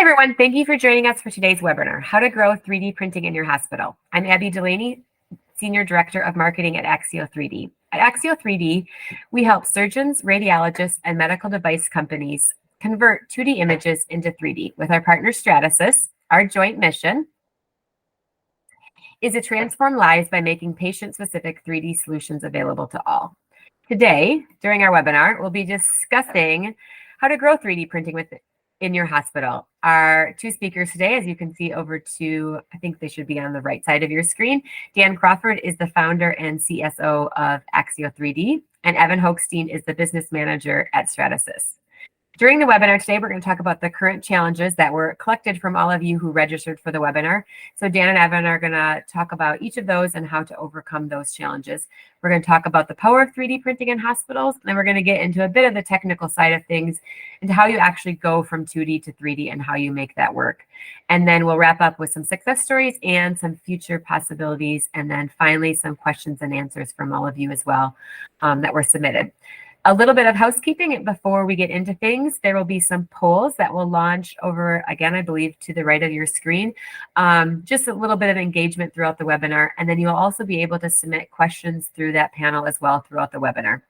everyone. Thank you for joining us for today's webinar, How to Grow 3D Printing in Your Hospital. I'm Abby Delaney, Senior Director of Marketing at Axial3D. At Axial3D, we help surgeons, radiologists, and medical device companies convert 2D images into 3D. With our partner Stratasys, our joint mission is to transform lives by making patient-specific 3D solutions available to all. Today, during our webinar, we'll be discussing how to grow 3D printing in your hospital. Our two speakers today, as you can see over to, I think they should be on the right side of your screen. Dan Crawford is the founder and CSO of Axial3D, and Evan Hochstein is the business manager at Stratasys. During the webinar today, we're going to talk about the current challenges that were collected from all of you who registered for the webinar. So Dan and Evan are going to talk about each of those and how to overcome those challenges. We're going to talk about the power of 3D printing in hospitals, and then we're going to get into a bit of the technical side of things and how you actually go from 2D to 3D and how you make that work. And then we'll wrap up with some success stories and some future possibilities, and then finally some questions and answers from all of you as well that were submitted. A little bit of housekeeping before we get into things. There will be some polls that will launch over, again, I believe, to the right of your screen. Just a little bit of engagement throughout the webinar. And then you'll also be able to submit questions through that panel as well throughout the webinar.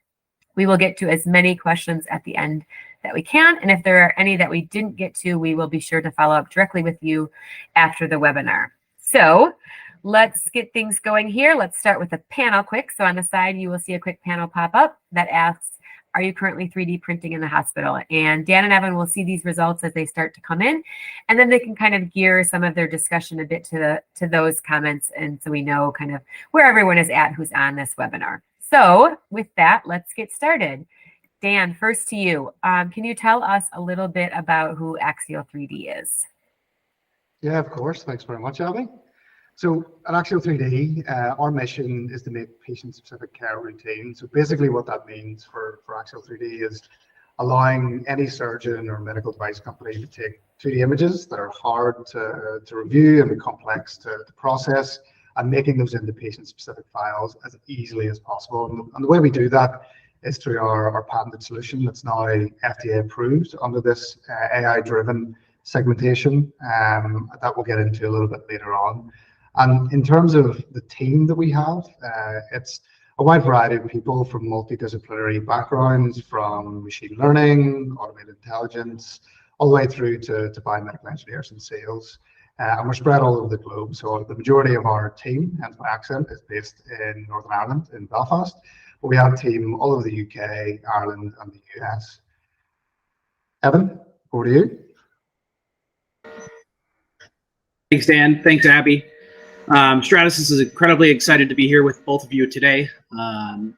We will get to as many questions at the end that we can. And if there are any that we didn't get to, we will be sure to follow up directly with you after the webinar. So let's get things going here. Let's start with a panel quick. So on the side, you will see a quick panel pop up that asks, are you currently 3D printing in the hospital? And Dan and Evan will see these results as they start to come in, and then they can kind of gear some of their discussion a bit to those comments, and so we know kind of where everyone is at who's on this webinar. So with that, let's get started. Dan, first to you. Can you tell us a little bit about who Axial3D is? Yeah, of course. Thanks very much, Abby. So at Axial3D, our mission is to make patient-specific care routine. So basically what that means for Axial3D is allowing any surgeon or medical device company to take 2D images that are hard to review and complex to process, and making those into patient-specific files as easily as possible. And the way we do that is through our patented solution that's now FDA approved under this AI-driven segmentation that we'll get into a little bit later on. And in terms of the team that we have, it's a wide variety of people from multidisciplinary backgrounds, from machine learning, automated intelligence, all the way through to biomedical engineers and sales. And we're spread all over the globe. So the majority of our team, hence my accent, is based in Northern Ireland, in Belfast. But we have a team all over the UK, Ireland, and the US. Evan, over to you. Thanks, Dan. Thanks, Abby. Stratasys is incredibly excited to be here with both of you today.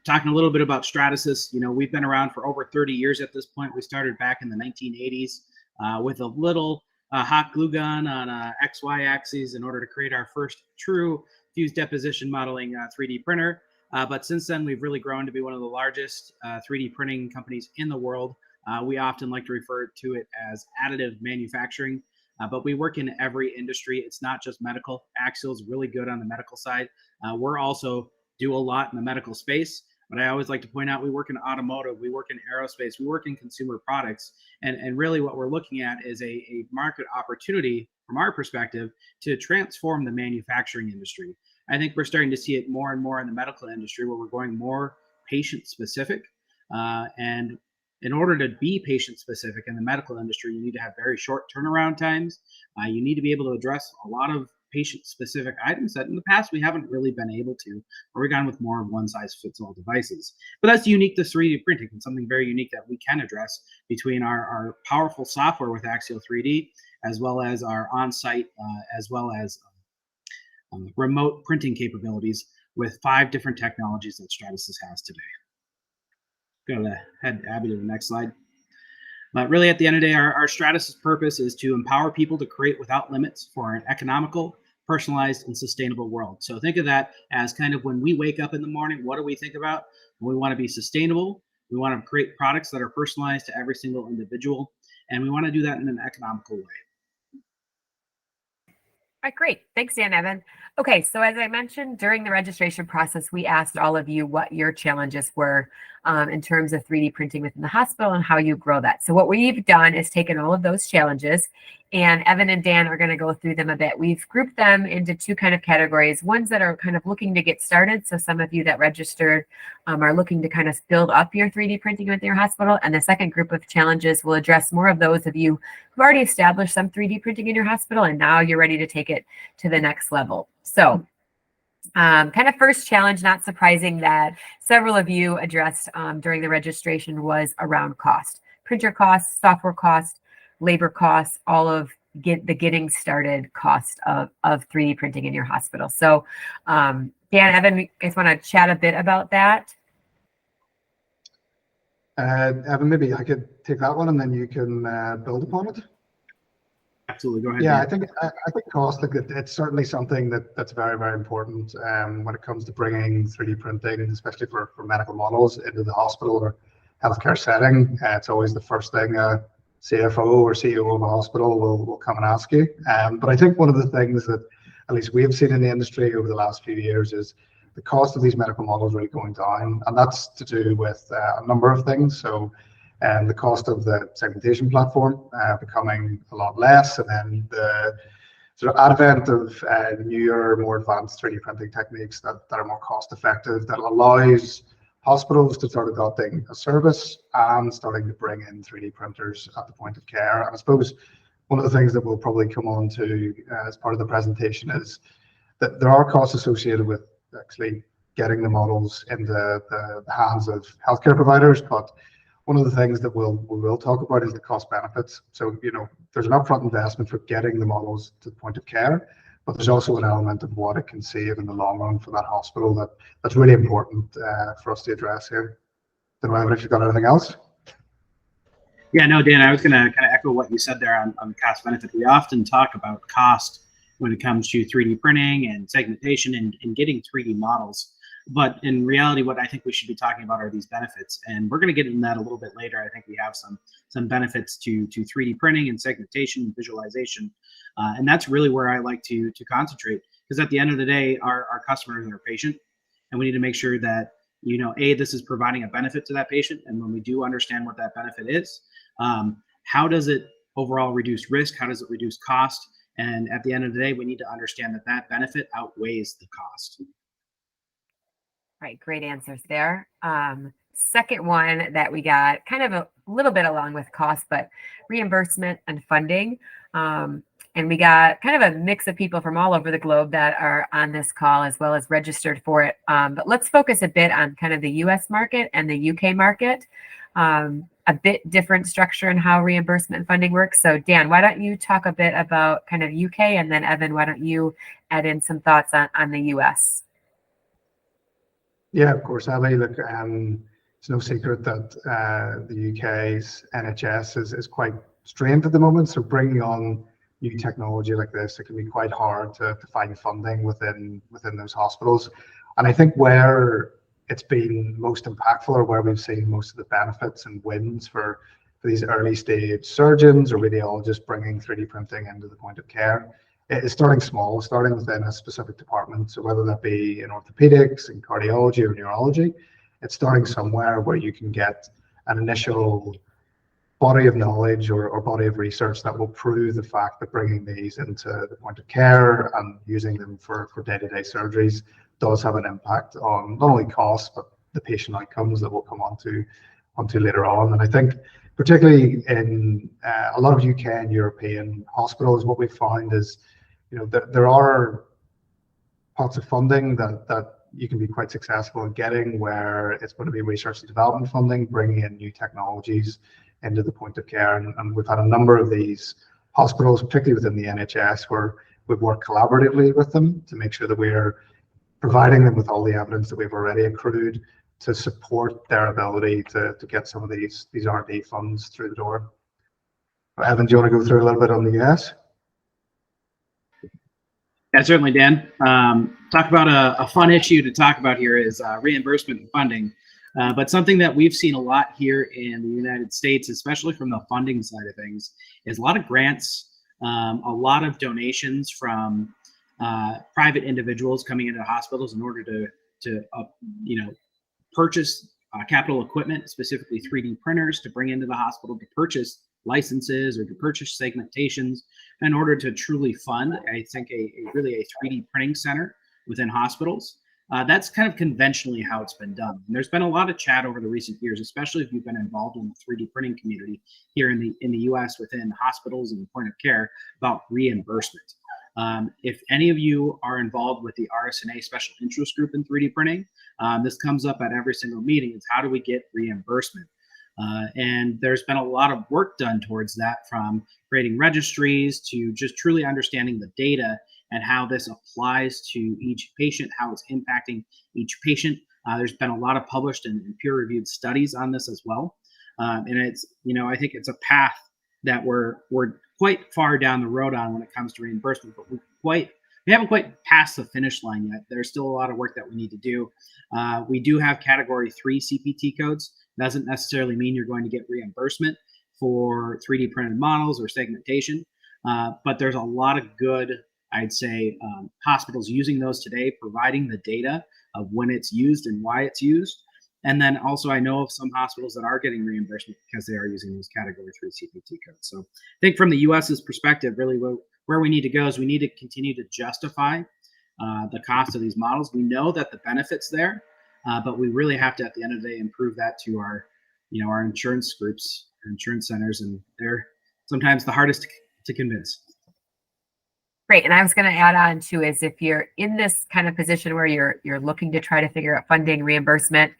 Talking a little bit about Stratasys. You know, we've been around for over 30 years at this point. We started back in the 1980s with a little hot glue gun on XY axes in order to create our first true fused deposition modeling 3D printer. But since then, we've really grown to be one of the largest 3D printing companies in the world. We often like to refer to it as additive manufacturing. But we work in every industry. It's not just medical. Axial's really good on the medical side. We're also do a lot in the medical space, but I always like to point out we work in automotive, we work in aerospace, we work in consumer products. And really what we're looking at is a market opportunity from our perspective to transform the manufacturing industry. I think we're starting to see it more and more in the medical industry where we're going more patient specific. And in order to be patient specific in the medical industry, you need to have very short turnaround times. You need to be able to address a lot of patient specific items that in the past we haven't really been able to, or we've gone with more of one size fits all devices. But that's unique to 3D printing and something very unique that we can address between our powerful software with Axial3D, as well as our on-site, as well as remote printing capabilities with 5 different technologies that Stratasys has today. Go ahead, Abby, to the next slide. But really, at the end of the day, our Stratasys purpose is to empower people to create without limits for an economical, personalized, and sustainable world. So think of that as kind of when we wake up in the morning, what do we think about? We want to be sustainable. We want to create products that are personalized to every single individual. And we want to do that in an economical way. All right, great. Thanks, Dan, Evan. Okay, so as I mentioned during the registration process, we asked all of you what your challenges were in terms of 3D printing within the hospital and how you grow that. So what we've done is taken all of those challenges And Evan and Dan are going to go through them a bit. We've grouped them into two kind of categories. Ones that are kind of looking to get started. So some of you that registered are looking to kind of build up your 3D printing within your hospital. And the second group of challenges will address more of those of you who've already established some 3D printing in your hospital, and now you're ready to take it to the next level. So kind of first challenge, not surprising that several of you addressed during the registration, was around cost. Printer costs, software costs, labor costs, all of the getting started cost of 3D printing in your hospital. So Dan, Evan, you guys want to chat a bit about that? Evan, maybe I could take that one and then you can build upon it. Absolutely, go ahead. Yeah, Dan. I think cost, like, it's certainly something that's very, very important when it comes to bringing 3D printing, especially for medical models, into the hospital or healthcare setting. It's always the first thing a CFO or CEO of a hospital will come and ask you. But I think one of the things that at least we have seen in the industry over the last few years is the cost of these medical models really going down, and that's to do with a number of things. So the cost of the segmentation platform becoming a lot less, and then the sort of advent of newer, more advanced 3D printing techniques that are more cost effective, that allows hospitals to start adopting a service and starting to bring in 3D printers at the point of care. And I suppose one of the things that we'll probably come on to as part of the presentation is that there are costs associated with actually getting the models into the hands of healthcare providers, but one of the things that we'll talk about is the cost benefits. So, you know, there's an upfront investment for getting the models to the point of care, but there's also an element of what it can save in the long run for that hospital that's really important for us to address here. Don't know if you've got anything else. Yeah, no, Dan, I was going to kind of echo what you said there on cost benefit. We often talk about cost when it comes to 3D printing and segmentation and getting 3D models. But in reality, what I think we should be talking about are these benefits. And we're going to get into that a little bit later. I think we have some benefits to 3D printing and segmentation and visualization. And that's really where I like to concentrate, because at the end of the day, our customers are patient, and we need to make sure that, you know, this is providing a benefit to that patient. And when we do understand what that benefit is, how does it overall reduce risk? How does it reduce cost? And at the end of the day, we need to understand that that benefit outweighs the cost. Right, great answers there. Second one that we got, kind of a little bit along with cost, but reimbursement and funding. And we got kind of a mix of people from all over the globe that are on this call, as well as registered for it. But let's focus a bit on kind of the US market and the UK market. A bit different structure in how reimbursement and funding works. So Dan, why don't you talk a bit about kind of UK, and then Evan, why don't you add in some thoughts on the US? Yeah, of course, Ali. Look, it's no secret that the UK's NHS is quite strained at the moment. So bringing on new technology like this, it can be quite hard to find funding within those hospitals. And I think where it's been most impactful, or where we've seen most of the benefits and wins for these early stage surgeons or radiologists bringing 3D printing into the point of care, is starting small, starting within a specific department. So whether that be in orthopedics, in cardiology, or neurology, it's starting somewhere where you can get an initial body of knowledge or body of research that will prove the fact that bringing these into the point of care and using them for day-to-day surgeries does have an impact on not only costs, but the patient outcomes that we'll come onto later on. And I think particularly in a lot of UK and European hospitals, what we found is, you know, there are pots of funding that you can be quite successful in getting, where it's going to be research and development funding, bringing in new technologies into the point of care. And we've had a number of these hospitals, particularly within the NHS, where we've worked collaboratively with them to make sure that we're providing them with all the evidence that we've already accrued to support their ability to get some of these R&D funds through the door. Evan, do you want to go through a little bit on the US? Yeah, certainly, Dan. Talk about a fun issue to talk about here is reimbursement and funding. But something that we've seen a lot here in the United States, especially from the funding side of things, is a lot of grants, a lot of donations from private individuals coming into hospitals in order to purchase capital equipment, specifically 3D printers, to bring into the hospital, to purchase licenses or to purchase segmentations in order to truly fund, I think, really a 3D printing center within hospitals. That's kind of conventionally how it's been done. And there's been a lot of chat over the recent years, especially if you've been involved in the 3D printing community here in the U.S. within hospitals and point of care about reimbursement. If any of you are involved with the RSNA special interest group in 3D printing, this comes up at every single meeting. It's how do we get reimbursement? And there's been a lot of work done towards that, from creating registries to just truly understanding the data and how this applies to each patient, how it's impacting each patient. There's been a lot of published and peer-reviewed studies on this as well. And it's, I think it's a path that we're quite far down the road on when it comes to reimbursement, but we haven't quite passed the finish line yet. There's still a lot of work that we need to do. We do have category 3 CPT codes. Doesn't necessarily mean you're going to get reimbursement for 3D printed models or segmentation, but there's a lot of good, I'd say, hospitals using those today, providing the data of when it's used and why it's used. And then also I know of some hospitals that are getting reimbursement because they are using those category 3 CPT codes. So I think from the US's perspective, really where we need to go is we need to continue to justify the cost of these models. We know that the benefit's there, but we really have to, at the end of the day, improve that to our insurance groups, our insurance centers, and they're sometimes the hardest to convince. Great. And I was going to add on too, is if you're in this kind of position where you're looking to try to figure out funding, reimbursement,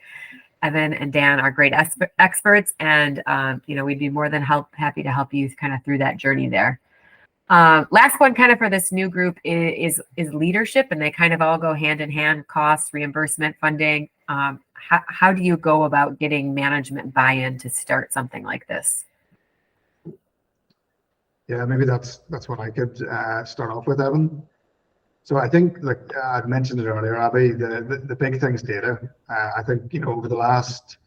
Evan and Dan are great experts, and we'd be more than happy to help you kind of through that journey there. Last one kind of for this new group is leadership, and they kind of all go hand in hand: costs, reimbursement, funding. How do you go about getting management buy-in to start something like this? Yeah, maybe that's what I could start off with, Evan. So I think, like I mentioned it earlier, Abby, the big thing is data. I think, over the last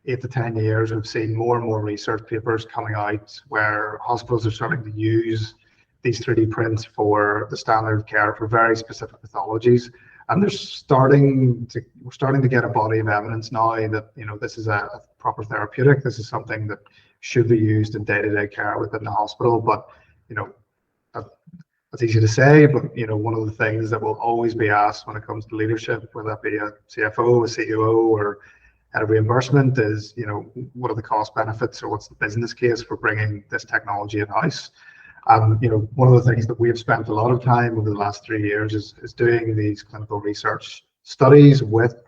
8 to 10 years, we've seen more and more research papers coming out where hospitals are starting to use these 3D prints for the standard of care for very specific pathologies. And we're starting to get a body of evidence now that, this is a proper therapeutic. This is something that should be used in day-to-day care within the hospital. But, that's easy to say, but, one of the things that will always be asked when it comes to leadership, whether that be a CFO, a CEO, or head of reimbursement, is, what are the cost benefits, or what's the business case for bringing this technology in-house? One of the things that we have spent a lot of time over the last 3 years is doing these clinical research studies with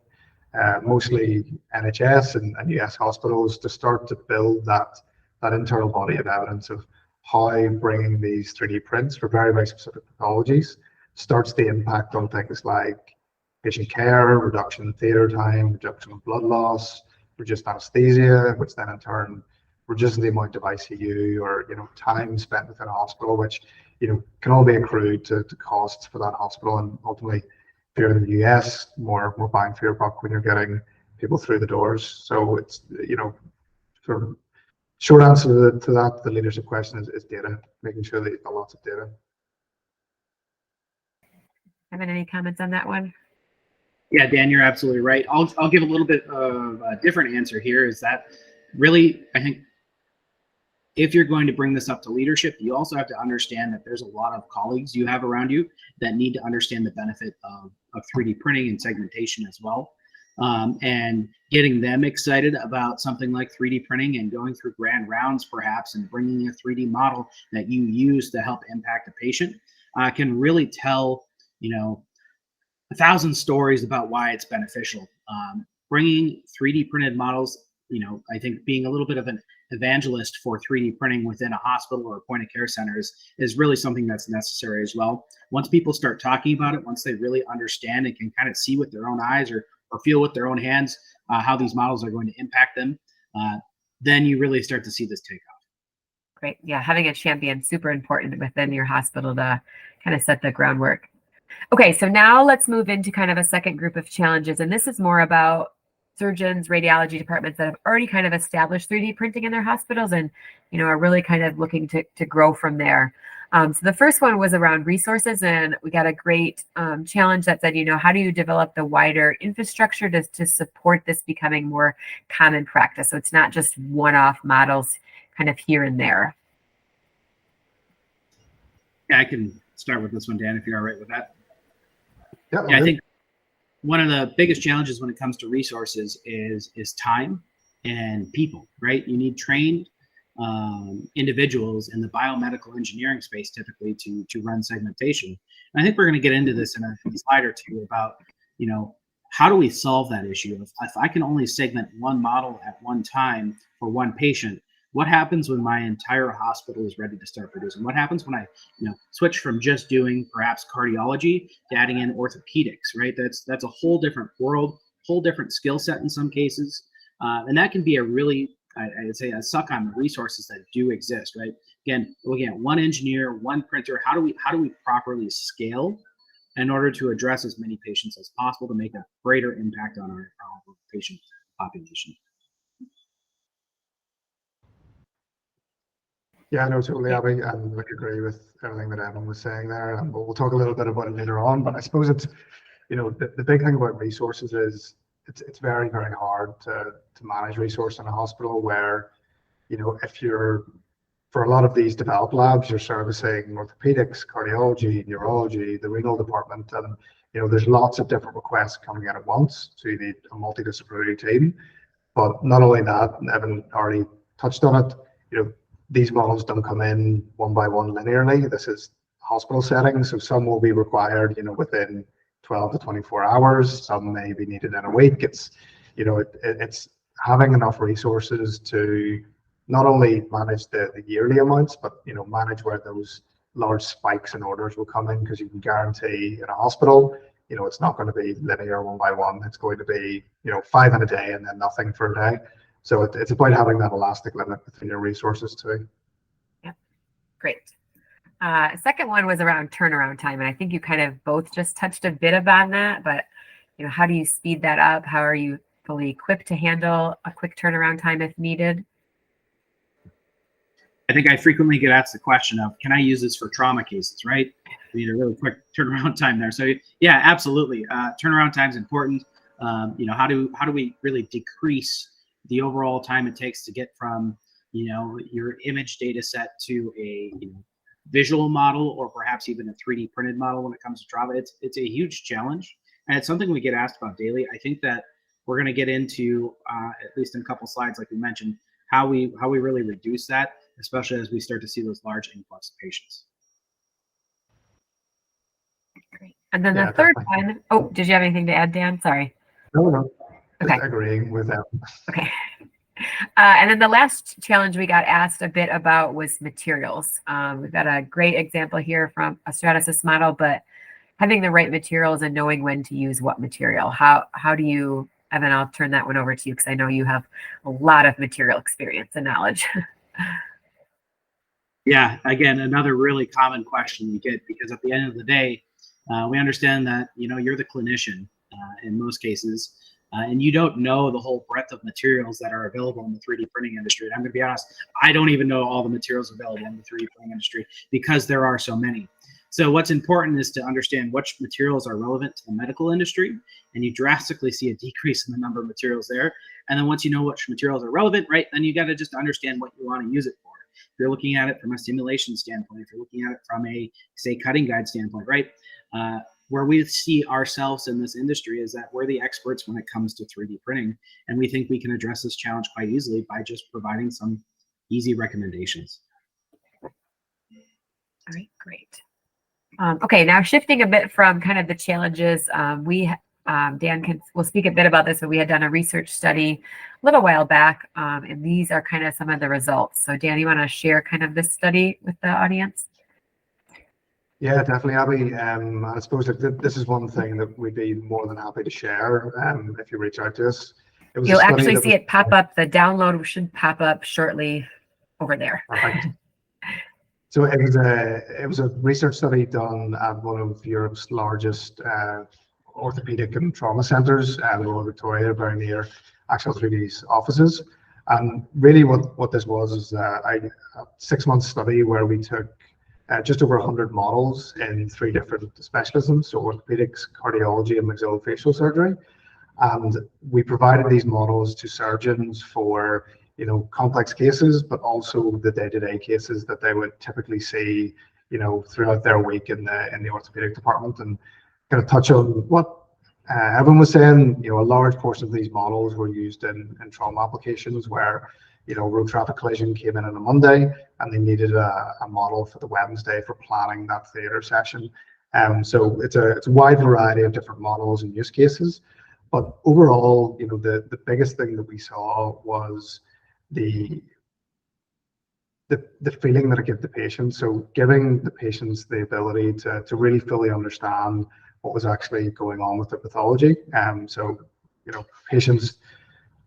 mostly NHS and US hospitals to start to build that internal body of evidence of how bringing these 3D prints for very, very specific pathologies starts to impact on things like patient care, reduction in theater time, reduction of blood loss, reduced anesthesia, which then in turn reduces the amount of ICU or time spent within a hospital, which can all be accrued to costs for that hospital. And ultimately, if you're in the US, more bang for your buck when you're getting people through the doors. So it's sort of short answer to that, the leadership question is data, making sure that you've got lots of data. Evan, any comments on that one? Yeah, Dan, you're absolutely right. I'll give a little bit of a different answer here. Is that really, I think, if you're going to bring this up to leadership, you also have to understand that there's a lot of colleagues you have around you that need to understand the benefit of 3D printing and segmentation as well. And getting them excited about something like 3D printing and going through grand rounds perhaps and bringing a 3D model that you use to help impact a patient can really tell, 1,000 stories about why it's beneficial. Bringing 3D printed models, I think being a little bit of an evangelist for 3D printing within a hospital or a point of care center is really something that's necessary as well. Once people start talking about it, once they really understand and can kind of see with their own eyes or feel with their own hands how these models are going to impact them, then you really start to see this take off. Great. Yeah, having a champion, super important within your hospital to kind of set the groundwork. Okay, so now let's move into kind of a second group of challenges. And this is more about surgeons, radiology departments that have already kind of established 3D printing in their hospitals and, are really kind of looking to grow from there. So the first one was around resources, and we got a great challenge that said, how do you develop the wider infrastructure to support this becoming more common practice? So it's not just one-off models kind of here and there. Yeah, I can start with this one, Dan, if you're all right with that. Yeah, Yeah, I think one of the biggest challenges when it comes to resources is time and people, right? You need trained individuals in the biomedical engineering space typically to run segmentation. And I think we're going to get into this in a slide or two about, you know, how do we solve that issue? If I can only segment one model at one time for one patient, what happens when my entire hospital is ready to start producing? What happens when I, switch from just doing perhaps cardiology to adding in orthopedics, right? That's a whole different world, whole different skill set in some cases. And that can be a really, I'd say, a suck on the resources that do exist, right? Again, looking at one engineer, one printer, how do we properly scale in order to address as many patients as possible to make a greater impact on our patient population? Yeah, no, totally, Abby, and I agree with everything that Evan was saying there, and we'll talk a little bit about it later on. But I suppose it's, the big thing about resources is it's very, very hard to manage resource in a hospital where, if you're, for a lot of these developed labs, you're servicing orthopedics, cardiology, neurology, the renal department, and there's lots of different requests coming in at once, so you need a multidisciplinary team. But not only that, and Evan already touched on it, these models don't come in one by one linearly. This is hospital settings, so some will be required, within 12 to 24 hours. Some may be needed in a week. It's, it's having enough resources to not only manage the yearly amounts, but manage where those large spikes in orders will come in, because you can guarantee in a hospital, it's not going to be linear one by one. It's going to be 5 in a day and then nothing for a day. So it's about having that elastic limit within your resources too. Yeah, great. Second one was around turnaround time, and I think you kind of both just touched a bit upon that. But how do you speed that up? How are you fully equipped to handle a quick turnaround time if needed? I think I frequently get asked the question of, can I use this for trauma cases, right? We need a really quick turnaround time there. So yeah, absolutely. Turnaround time is important. How do we really decrease the overall time it takes to get from, your image data set to a visual model, or perhaps even a 3D printed model when it comes to trauma? It's a huge challenge, and it's something we get asked about daily. I think that we're going to get into, at least in a couple slides, like we mentioned, how we really reduce that, especially as we start to see those large influx of patients. Great. And then the third one, oh, did you have anything to add, Dan? Sorry. No. Okay. Just agreeing with that. Okay. And then the last challenge we got asked a bit about was materials. We've got a great example here from a Stratasys model, but having the right materials and knowing when to use what material. How do you, Evan, I'll turn that one over to you, because I know you have a lot of material experience and knowledge. Yeah, again, another really common question we get, because at the end of the day, we understand that, you're the clinician in most cases, and you don't know the whole breadth of materials that are available in the 3D printing industry. And I'm going to be honest, I don't even know all the materials available in the 3D printing industry, because there are so many. So what's important is to understand which materials are relevant to the medical industry, and you drastically see a decrease in the number of materials there. And then once you know which materials are relevant, right, then you got to just understand what you want to use it for. If you're looking at it from a simulation standpoint, if you're looking at it from a, say, cutting guide standpoint, right, where we see ourselves in this industry is that we're the experts when it comes to 3D printing, and we think we can address this challenge quite easily by just providing some easy recommendations. All right, great. Okay, now shifting a bit from kind of the challenges, Dan will speak a bit about this, but we had done a research study a little while back, and these are kind of some of the results. So Dan, you want to share kind of this study with the audience? Yeah, definitely, Abby. I suppose this is one thing that we'd be more than happy to share if you reach out to us. You'll actually see it pop up. The download should pop up shortly over there. Perfect. So it was a research study done at one of Europe's largest orthopedic and trauma centers, Royal Victoria, very near Axial3D's offices. And really what this was is a 6-month study where we took just over 100 models in 3 different specialisms, so orthopedics, cardiology, and maxillofacial surgery. And we provided these models to surgeons for, complex cases, but also the day-to-day cases that they would typically see, throughout their week in the orthopedic department. And kind of touch on what Evan was saying, a large portion of these models were used in trauma applications where, road traffic collision came in on a Monday and they needed a model for the Wednesday for planning that theater session. So it's a wide variety of different models and use cases. But overall, the biggest thing that we saw was the feeling that it gave the patients. So giving the patients the ability to really fully understand what was actually going on with their pathology. So, patients,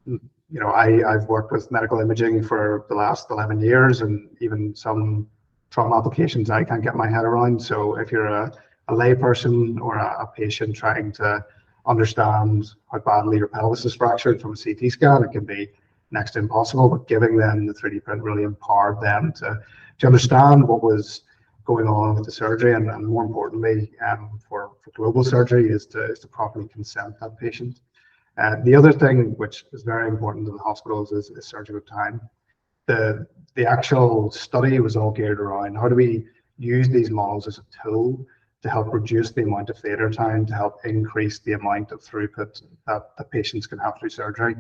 I've worked with medical imaging for the last 11 years, and even some trauma applications I can't get my head around. So if you're a lay person or a patient trying to understand how badly your pelvis is fractured from a CT scan, it can be next to impossible. But giving them the 3D print really empowered them to understand what was going on with the surgery, and more importantly, for global surgery, is to properly consent that patient. The other thing which is very important in the hospitals is surgical time. The actual study was all geared around how do we use these models as a tool to help reduce the amount of theater time, to help increase the amount of throughput that the patients can have through surgery.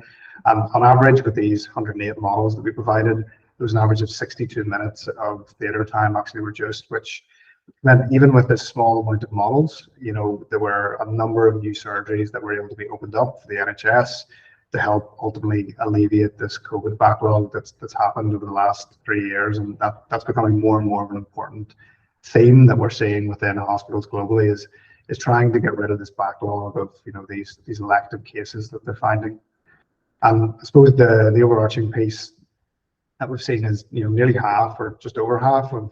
On average, with these 108 models that we provided, there was an average of 62 minutes of theater time actually reduced, which meant even with this small amount of models, there were a number of new surgeries that were able to be opened up for the NHS to help ultimately alleviate this COVID backlog that's happened over the last 3 years. And that's becoming more and more of an important theme that we're seeing within hospitals globally is trying to get rid of this backlog of these elective cases that they're finding. And I suppose the overarching piece that we've seen is nearly half or just over half of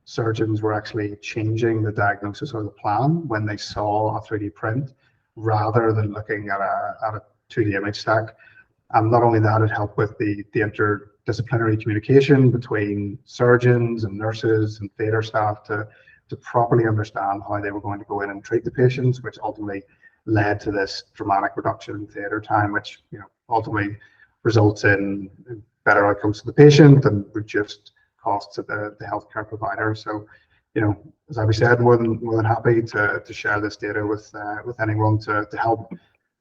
surgeons were actually changing the diagnosis or the plan when they saw a 3D print rather than looking at a 2D image stack. And not only that, it helped with the interdisciplinary communication between surgeons and nurses and theater staff to properly understand how they were going to go in and treat the patients, which ultimately led to this dramatic reduction in theater time, which ultimately results in better outcomes for the patient and reduced costs to the healthcare provider. So, as Abby said, more than happy to share this data with anyone to help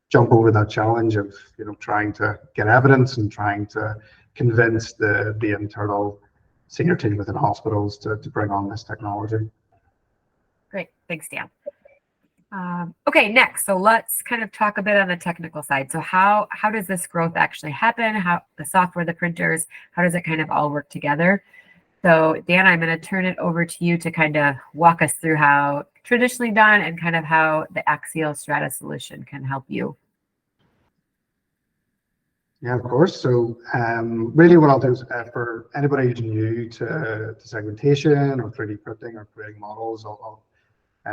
jump over that challenge of trying to get evidence and trying to convince the internal senior team within hospitals to bring on this technology. Great, thanks, Dan. Okay, next, so let's kind of talk a bit on the technical side. So how does this growth actually happen? How the software, the printers, how does it kind of all work together? So Dan, I'm going to turn it over to you to kind of walk us through how traditionally done and kind of how the Axial Strata solution can help you. Yeah, of course. So really what I'll do is for anybody who's new to segmentation or 3D printing or creating models, I'll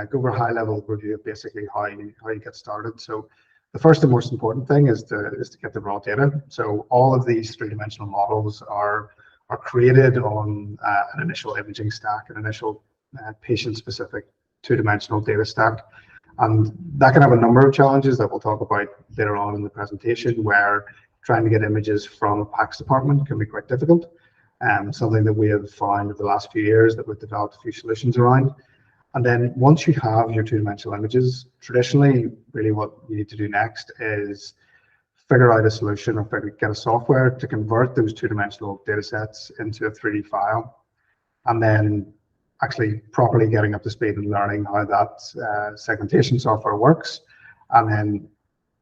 go over a high-level review of basically how you get started. So the first and most important thing is to get the raw data. So all of these three-dimensional models are created on an initial imaging stack, an initial patient-specific two-dimensional data stack. And that can have a number of challenges that we'll talk about later on in the presentation, where trying to get images from a PACS department can be quite difficult. Something that we have found over the last few years that we've developed a few solutions around. And then once you have your two-dimensional images, traditionally, really what you need to do next is figure out a solution or get a software to convert those two-dimensional data sets into a 3D file, and then actually properly getting up to speed and learning how that segmentation software works, and then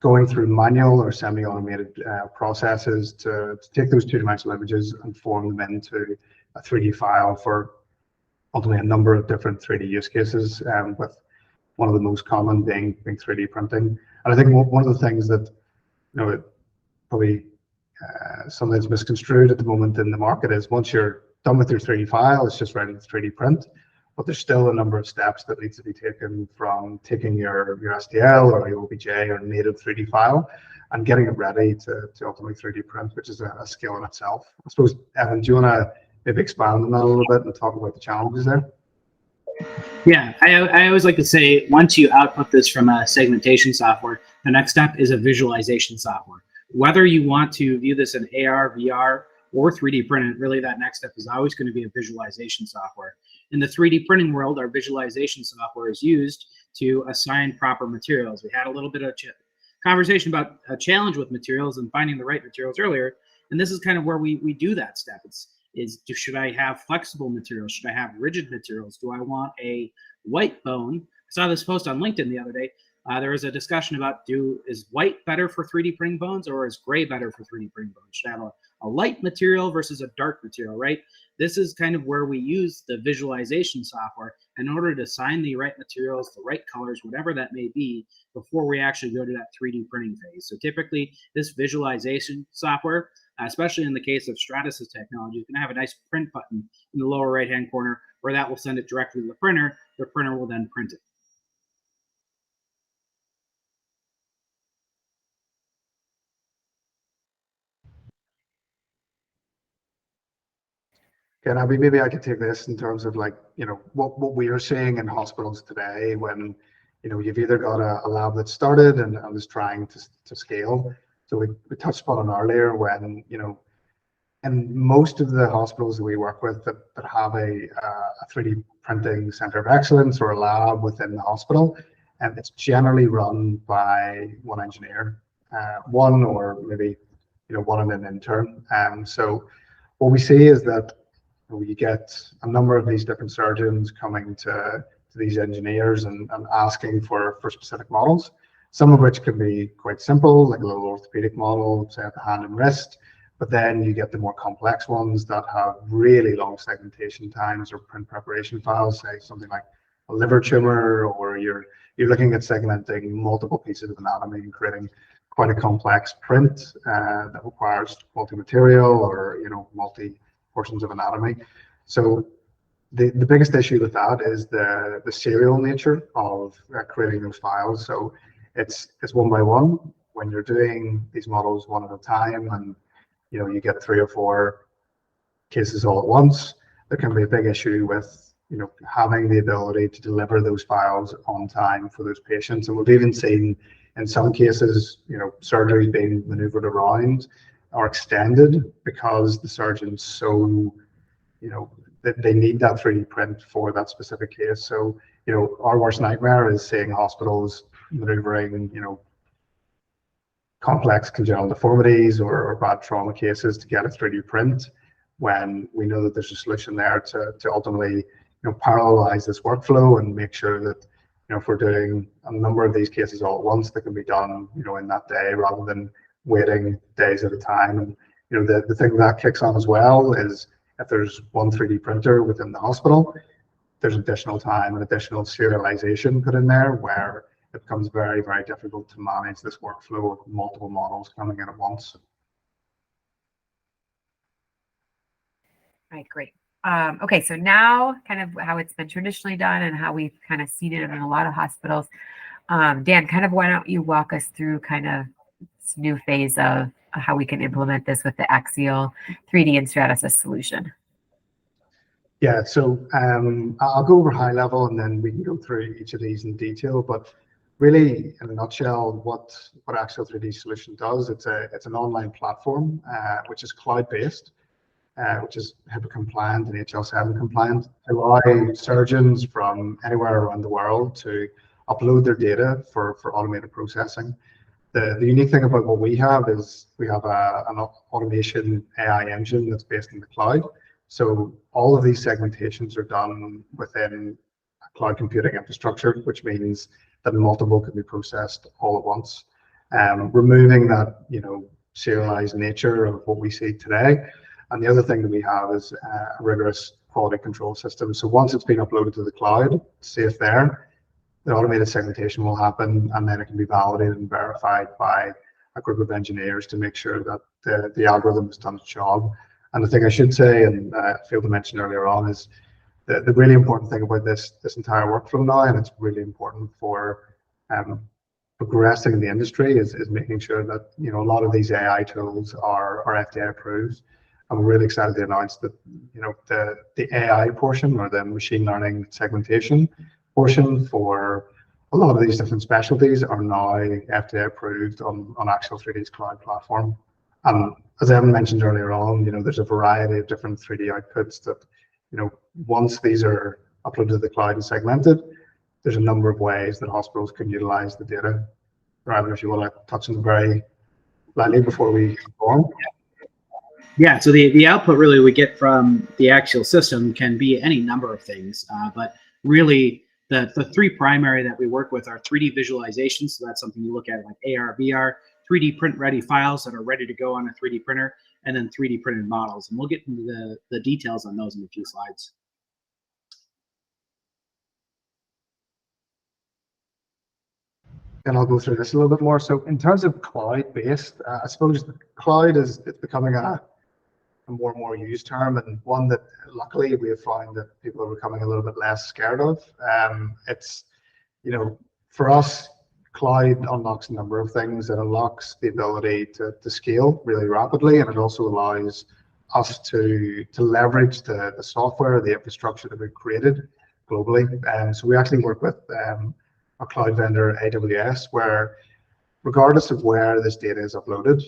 going through manual or semi-automated processes to take those two-dimensional images and form them into a 3D file for ultimately a number of different 3D use cases, with one of the most common being 3D printing. And I think one of the things that probably something that's misconstrued at the moment in the market is once you're done with your 3D file, it's just ready to 3D print. But there's still a number of steps that needs to be taken from taking your STL or your OBJ or native 3D file and getting it ready to ultimately 3D print, which is a skill in itself. I suppose, Evan, do you want to maybe expand on that a little bit and talk about the challenges there? Yeah, I always like to say, once you output this from a segmentation software, the next step is a visualization software. Whether you want to view this in AR, VR, or 3D print it, really that next step is always going to be a visualization software. In the 3D printing world, our visualization software is used to assign proper materials. We had a little bit of conversation about a challenge with materials and finding the right materials earlier, and this is kind of where we do that step. Should I have flexible materials? Should I have rigid materials? Do I want a white bone? I saw this post on LinkedIn the other day. There was a discussion about is white better for 3D printing bones, or is gray better for 3D printing bones? Should I have a light material versus a dark material, right? This is kind of where we use the visualization software in order to assign the right materials, the right colors, whatever that may be, before we actually go to that 3D printing phase. So typically this visualization software, especially in the case of Stratasys technology, is going to have a nice print button in the lower right-hand corner where that will send it directly to the printer. The printer will then print it. And I mean, maybe I could take this in terms of like, what we are seeing in hospitals today when, you've either got a lab that started and is trying to scale. So we touched upon it earlier when, in most of the hospitals that we work with that have a 3D printing center of excellence or a lab within the hospital, and it's generally run by one engineer, one or maybe, one and an intern. So what we see is that you get a number of these different surgeons coming to these engineers and asking for specific models, some of which can be quite simple, like a little orthopedic model, say at the hand and wrist. But then you get the more complex ones that have really long segmentation times or print preparation files, say something like a liver tumor, or you're looking at segmenting multiple pieces of anatomy and creating quite a complex print that requires multi-material or multi portions of anatomy. So the biggest issue with that is the serial nature of creating those files. So it's one by one. When you're doing these models one at a time, and you get 3 or 4 cases all at once, there can be a big issue with having the ability to deliver those files on time for those patients. And we've even seen in some cases, surgery being maneuvered around or extended because the surgeon's so, that they need that 3D print for that specific case. So, our worst nightmare is seeing hospitals maneuvering, complex congenital deformities or bad trauma cases to get a 3D print, when we know that there's a solution there to ultimately, parallelize this workflow and make sure that, if we're doing a number of these cases all at once, that can be done, in that day rather than waiting days at a time. And the thing that kicks on as well is if there's one 3D printer within the hospital, there's additional time and additional serialization put in there where it becomes very, very difficult to manage this workflow of multiple models coming in at once. Right, great. Okay, so now kind of how it's been traditionally done and how we've kind of seen it in a lot of hospitals. Dan, kind of why don't you walk us through kind of this new phase of how we can implement this with the Axial3D and Stratasys solution? Yeah, so I'll go over high level and then we can go through each of these in detail. But really, in a nutshell, what Axial3D solution does, it's an online platform which is cloud-based, which is HIPAA compliant and HL7 compliant, to allow surgeons from anywhere around the world to upload their data for automated processing. The unique thing about what we have is we have an automation AI engine that's based in the cloud. So all of these segmentations are done within a cloud computing infrastructure, which means that multiple can be processed all at once, removing that serialized nature of what we see today. And the other thing that we have is a rigorous quality control system. So once it's been uploaded to the cloud, safe there, the automated segmentation will happen, and then it can be validated and verified by a group of engineers to make sure that the algorithm has done its job. And the thing I should say, and I failed to mention earlier on, is the really important thing about this entire workflow now, and it's really important for progressing in the industry, is making sure that a lot of these AI tools are FDA approved. And we're really excited to announce that the AI portion, or the machine learning segmentation portion for a lot of these different specialties, are now FDA approved on Axial3D's cloud platform. As Evan mentioned earlier on, there's a variety of different 3D outputs that, once these are uploaded to the cloud and segmented, there's a number of ways that hospitals can utilize the data. Rather, if you want to touch on them very lightly before we go on. Yeah, so the output really we get from the Axial system can be any number of things, but really the three primary that we work with are 3D visualizations. So that's something you look at like AR, VR, 3D print ready files that are ready to go on a 3D printer, and then 3D printed models. And we'll get into the details on those in a few slides. And I'll go through this a little bit more. So in terms of cloud-based, I suppose the cloud is becoming a more and more used term, and one that luckily we have found that people are becoming a little bit less scared of. It's, for us, cloud unlocks a number of things. It unlocks the ability to scale really rapidly, and it also allows us to leverage the software, the infrastructure that we've created globally. So we actually work with our cloud vendor AWS, where regardless of where this data is uploaded,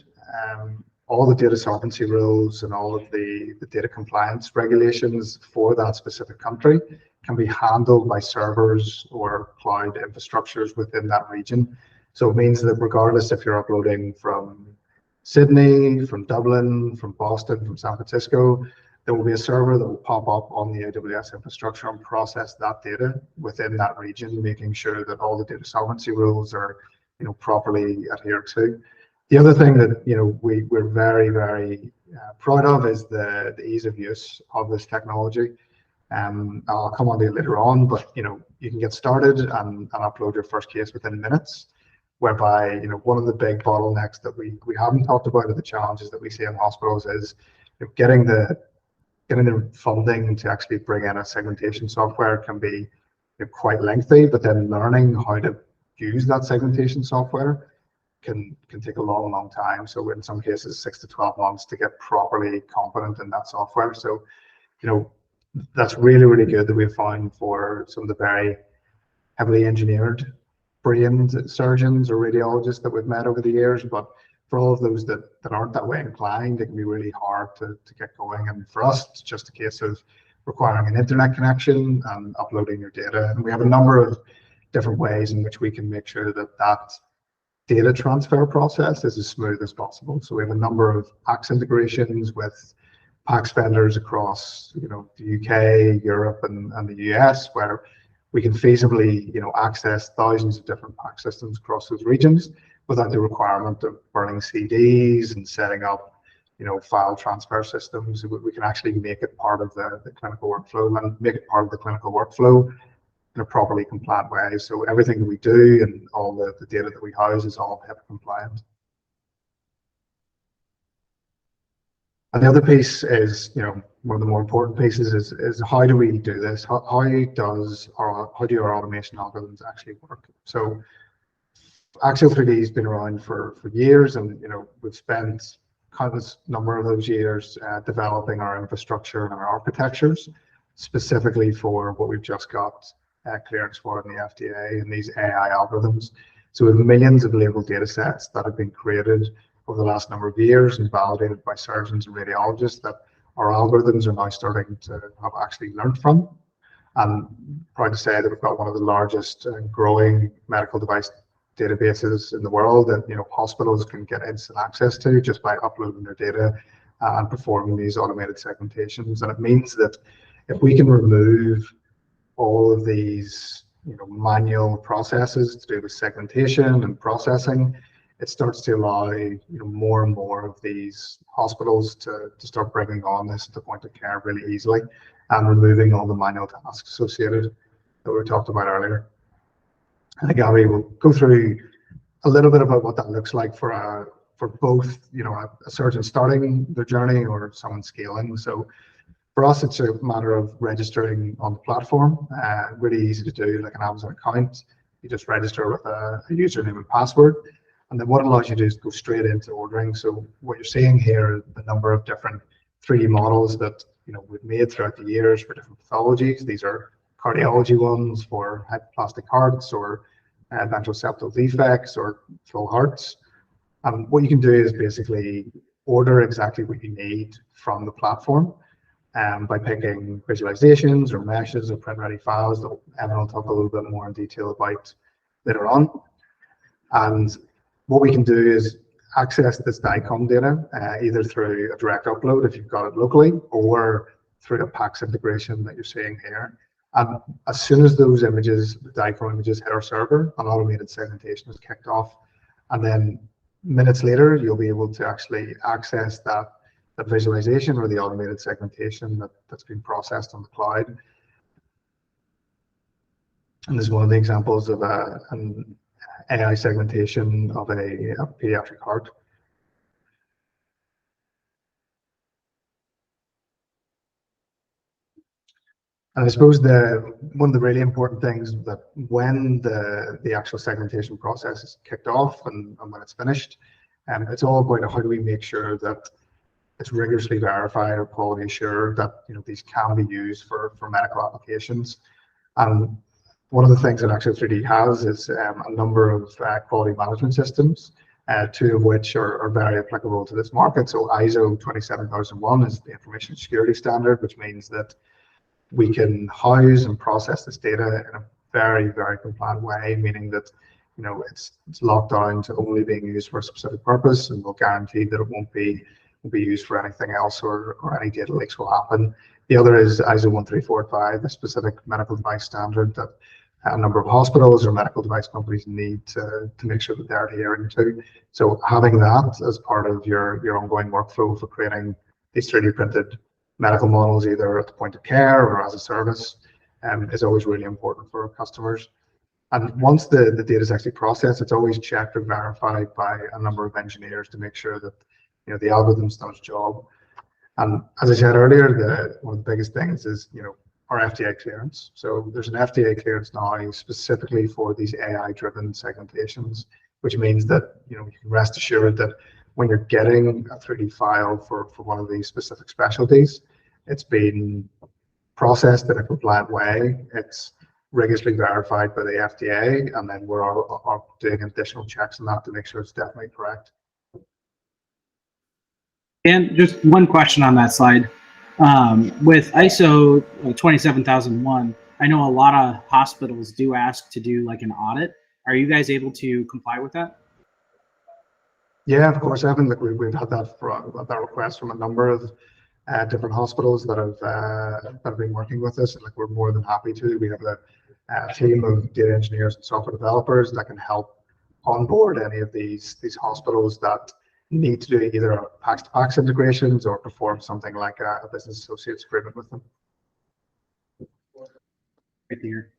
all the data sovereignty rules and all of the data compliance regulations for that specific country can be handled by servers or cloud infrastructures within that region. So it means that regardless if you're uploading from Sydney, from Dublin, from Boston, from San Francisco, there will be a server that will pop up on the AWS infrastructure and process that data within that region, making sure that all the data sovereignty rules are, properly adhered to. The other thing that we're very, very proud of is the ease of use of this technology. I'll come on to it later on, but you can get started and upload your first case within minutes. Whereby one of the big bottlenecks that we haven't talked about, or the challenges that we see in hospitals, is getting the funding to actually bring in a segmentation software can be quite lengthy, but then learning how to use that segmentation software can take a long time. So in some cases, 6 to 12 months to get properly competent in that software. So, that's really good that we've found for some of the very heavily engineered brain surgeons or radiologists that we've met over the years. But for all of those that aren't that way inclined, it can be really hard to get going. And for us, it's just a case of requiring an internet connection and uploading your data. And we have a number of different ways in which we can make sure that data transfer process is as smooth as possible. So we have a number of PACS integrations with PACS vendors across the UK, Europe, and the US, where we can feasibly access thousands of different PACS systems across those regions without the requirement of burning CDs and setting up file transfer systems. We can actually make it part of the clinical workflow and make it part of the clinical workflow in a properly compliant way. So everything that we do and all the data that we house is all HIPAA compliant. And the other piece is, one of the more important pieces is how do we do this? How do our automation algorithms actually work? So Axial3D has been around for years, and we've spent countless number of those years developing our infrastructure and our architectures specifically for what we've just got clearance for in the FDA and these AI algorithms. So we have millions of labeled data sets that have been created over the last number of years and validated by surgeons and radiologists that our algorithms are now starting to have actually learned from. I'm proud to say that we've got one of the largest growing medical device databases in the world that hospitals can get instant access to just by uploading their data and performing these automated segmentations. And it means that if we can remove all of these manual processes to do with segmentation and processing, it starts to allow more and more of these hospitals to start bringing on this at the point of care really easily and removing all the manual tasks associated that we talked about earlier. I think Abby will go through a little bit about what that looks like for both a surgeon starting their journey or someone scaling. So for us, it's a matter of registering on the platform. Really easy to do, like an Amazon account. You just register with a username and password. And then what it allows you to do is go straight into ordering. So what you're seeing here is the number of different 3D models that we've made throughout the years for different pathologies. These are cardiology ones for hypoplastic hearts or ventral septal defects or full hearts. What you can do is basically order exactly what you need from the platform by picking visualizations or meshes or print-ready files that Evan will talk a little bit more in detail about later on. And what we can do is access this DICOM data either through a direct upload if you've got it locally, or through a PACS integration that you're seeing here. And as soon as those images, the DICOM images, hit our server, an automated segmentation is kicked off. And then minutes later, you'll be able to actually access that visualization or the automated segmentation that's been processed on the cloud. And this is one of the examples of an AI segmentation of a pediatric heart. And I suppose one of the really important things that when the actual segmentation process is kicked off and when it's finished, it's all about how do we make sure that it's rigorously verified or quality assured that these can be used for medical applications. And one of the things that Axial3D has is a number of quality management systems, two of which are very applicable to this market. So ISO 27001 is the information security standard, which means that we can house and process this data in a very, very compliant way, meaning that it's locked down to only being used for a specific purpose, and we'll guarantee that it won't be used for anything else or any data leaks will happen. The other is ISO 13485, a specific medical device standard that a number of hospitals or medical device companies need to make sure that they're adhering to. So having that as part of your ongoing workflow for creating these 3D printed medical models, either at the point of care or as a service, is always really important for our customers. And once the data is actually processed, it's always checked or verified by a number of engineers to make sure that the algorithm's done its job. And as I said earlier, one of the biggest things is our FDA clearance. So there's an FDA clearance now specifically for these AI-driven segmentations, which means that you can rest assured that when you're getting a 3D file for one of these specific specialties, it's been processed in a compliant way. It's rigorously verified by the FDA, and then we're doing additional checks on that to make sure it's definitely correct. And just one question on that slide. With ISO 27001, I know a lot of hospitals do ask to do like an audit. Are you guys able to comply with that? Yeah, of course, Evan. Like we've had that request from a number of different hospitals that have been working with us, and like we're more than happy to. We have a team of data engineers and software developers that can help onboard any of these hospitals that need to do either PACS integrations or perform something like a business associates agreement with them. Right there.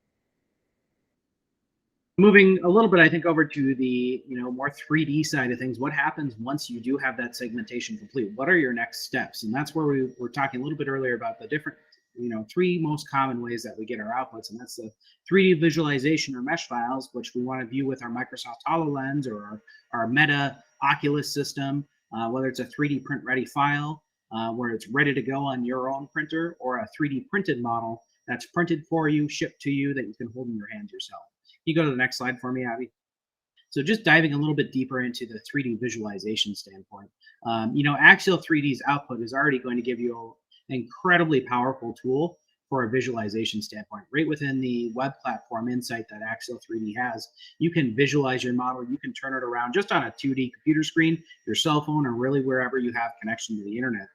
Moving a little bit, I think, over to the more 3D side of things. What happens once you do have that segmentation complete? What are your next steps? And that's where we were talking a little bit earlier about the different, three most common ways that we get our outputs, and that's the 3D visualization or mesh files, which we want to view with our Microsoft HoloLens or our Meta Oculus system, whether it's a 3D print ready file where it's ready to go on your own printer, or a 3D printed model that's printed for you, shipped to you, that you can hold in your hands yourself. You go to the next slide for me, Abby. So just diving a little bit deeper into the 3D visualization standpoint, Axial3D's output is already going to give you an incredibly powerful tool for a visualization standpoint. Right within the web platform insight that Axial3D has, you can visualize your model. You can turn it around just on a 2D computer screen, your cell phone, or really wherever you have connection to the internet,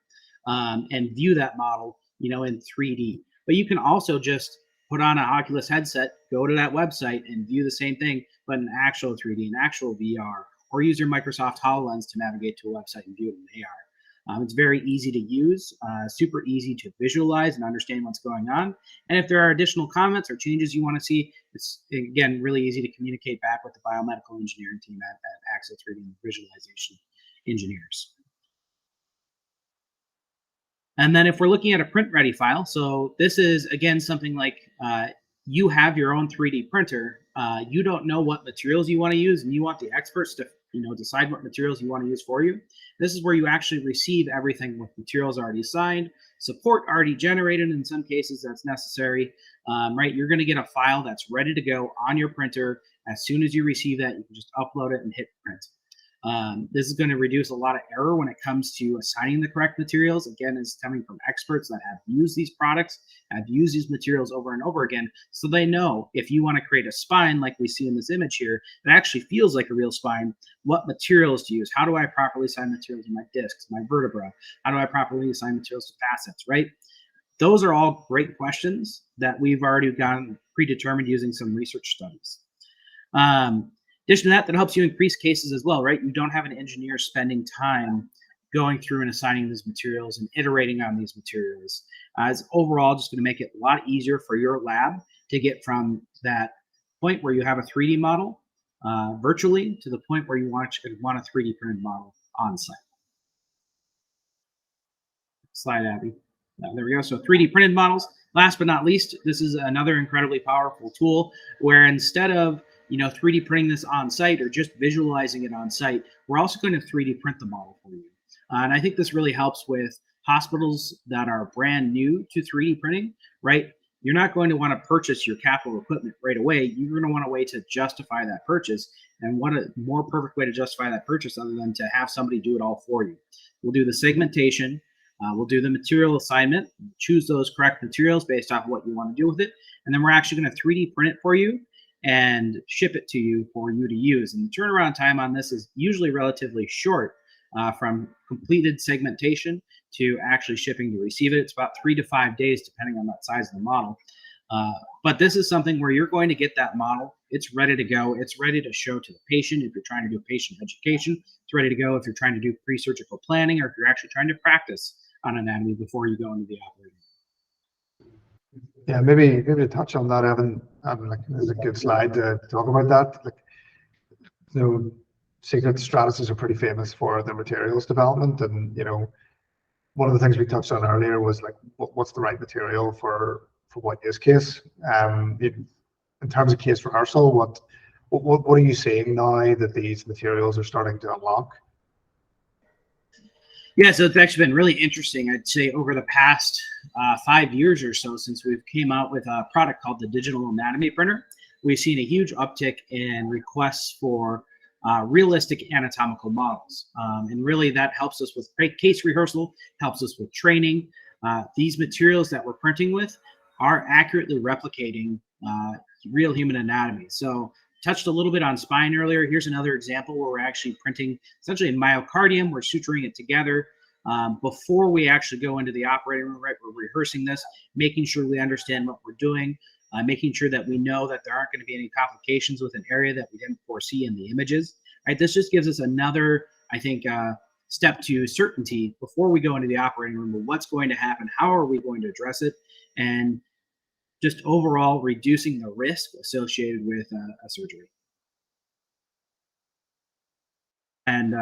and view that model, in 3D. But you can also just put on an Oculus headset, go to that website, and view the same thing, but in actual 3D, in actual VR, or use your Microsoft HoloLens to navigate to a website and view it in AR. It's very easy to use, super easy to visualize and understand what's going on. And if there are additional comments or changes you want to see, it's, again, really easy to communicate back with the biomedical engineering team at Axial3D and visualization engineers. And then if we're looking at a print ready file, so this is, again, something like you have your own 3D printer. You don't know what materials you want to use, and you want the experts to decide what materials you want to use for you. This is where you actually receive everything with materials already signed, support already generated. In some cases that's necessary, right? You're going to get a file that's ready to go on your printer. As soon as you receive that, you can just upload it and hit print. This is going to reduce a lot of error when it comes to assigning the correct materials. Again, it's coming from experts that have used these products, have used these materials over and over again, so they know if you want to create a spine like we see in this image here, that actually feels like a real spine, what materials to use. How do I properly assign materials to my discs, my vertebra? How do I properly assign materials to facets, right? Those are all great questions that we've already gotten predetermined using some research studies. Addition to that, that helps you increase cases as well, right? You don't have an engineer spending time going through and assigning these materials and iterating on these materials. It's overall just going to make it a lot easier for your lab to get from that point where you have a 3D model virtually to the point where you want a 3D printed model on site. Slide, Abby. There we go. So 3D printed models. Last but not least, this is another incredibly powerful tool where instead of 3D printing this on site or just visualizing it on site, we're also going to 3D print the model for you. And I think this really helps with hospitals that are brand new to 3D printing, right? You're not going to want to purchase your capital equipment right away. You're going to want a way to justify that purchase. And what a more perfect way to justify that purchase other than to have somebody do it all for you. We'll do the segmentation. We'll do the material assignment, choose those correct materials based off what you want to do with it. And then we're actually going to 3D print it for you and ship it to you for you to use. And the turnaround time on this is usually relatively short from completed segmentation to actually shipping to receive it. It's about 3 to 5 days, depending on that size of the model. But this is something where you're going to get that model. It's ready to go. It's ready to show to the patient if you're trying to do patient education. It's ready to go if you're trying to do pre-surgical planning or if you're actually trying to practice on anatomy before you go into the operating room. Yeah, maybe to touch on that, Evan. Like, there's a good slide to talk about that. Like, Secret Stratasys are pretty famous for their materials development, and one of the things we touched on earlier was like, what's the right material for what use case? In terms of case rehearsal, what are you seeing now that these materials are starting to unlock? Yeah, so it's actually been really interesting. I'd say over the past 5 years or so since we've came out with a product called the Digital Anatomy Printer, we've seen a huge uptick in requests for realistic anatomical models. And really that helps us with case rehearsal, helps us with training. These materials that we're printing with are accurately replicating real human anatomy. So touched a little bit on spine earlier. Here's another example where we're actually printing essentially a myocardium. We're suturing it together before we actually go into the operating room, right? We're rehearsing this, making sure we understand what we're doing, making sure that we know that there aren't going to be any complications with an area that we didn't foresee in the images, right? This just gives us another, I think, step to certainty before we go into the operating room of what's going to happen, how are we going to address it, and just overall reducing the risk associated with a surgery. And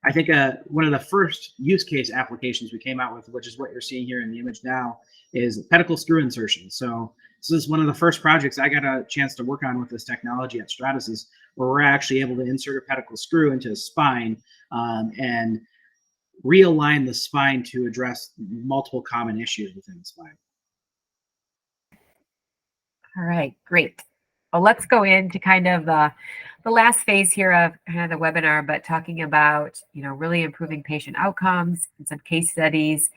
I think one of the first use case applications we came out with, which is what you're seeing here in the image now, is pedicle screw insertion. So this is one of the first projects I got a chance to work on with this technology at Stratasys, where we're actually able to insert a pedicle screw into the spine and realign the spine to address multiple common issues within the spine. All right, great. Well, let's go into kind of the last phase here of kind of the webinar, but talking about, really improving patient outcomes and some case studies,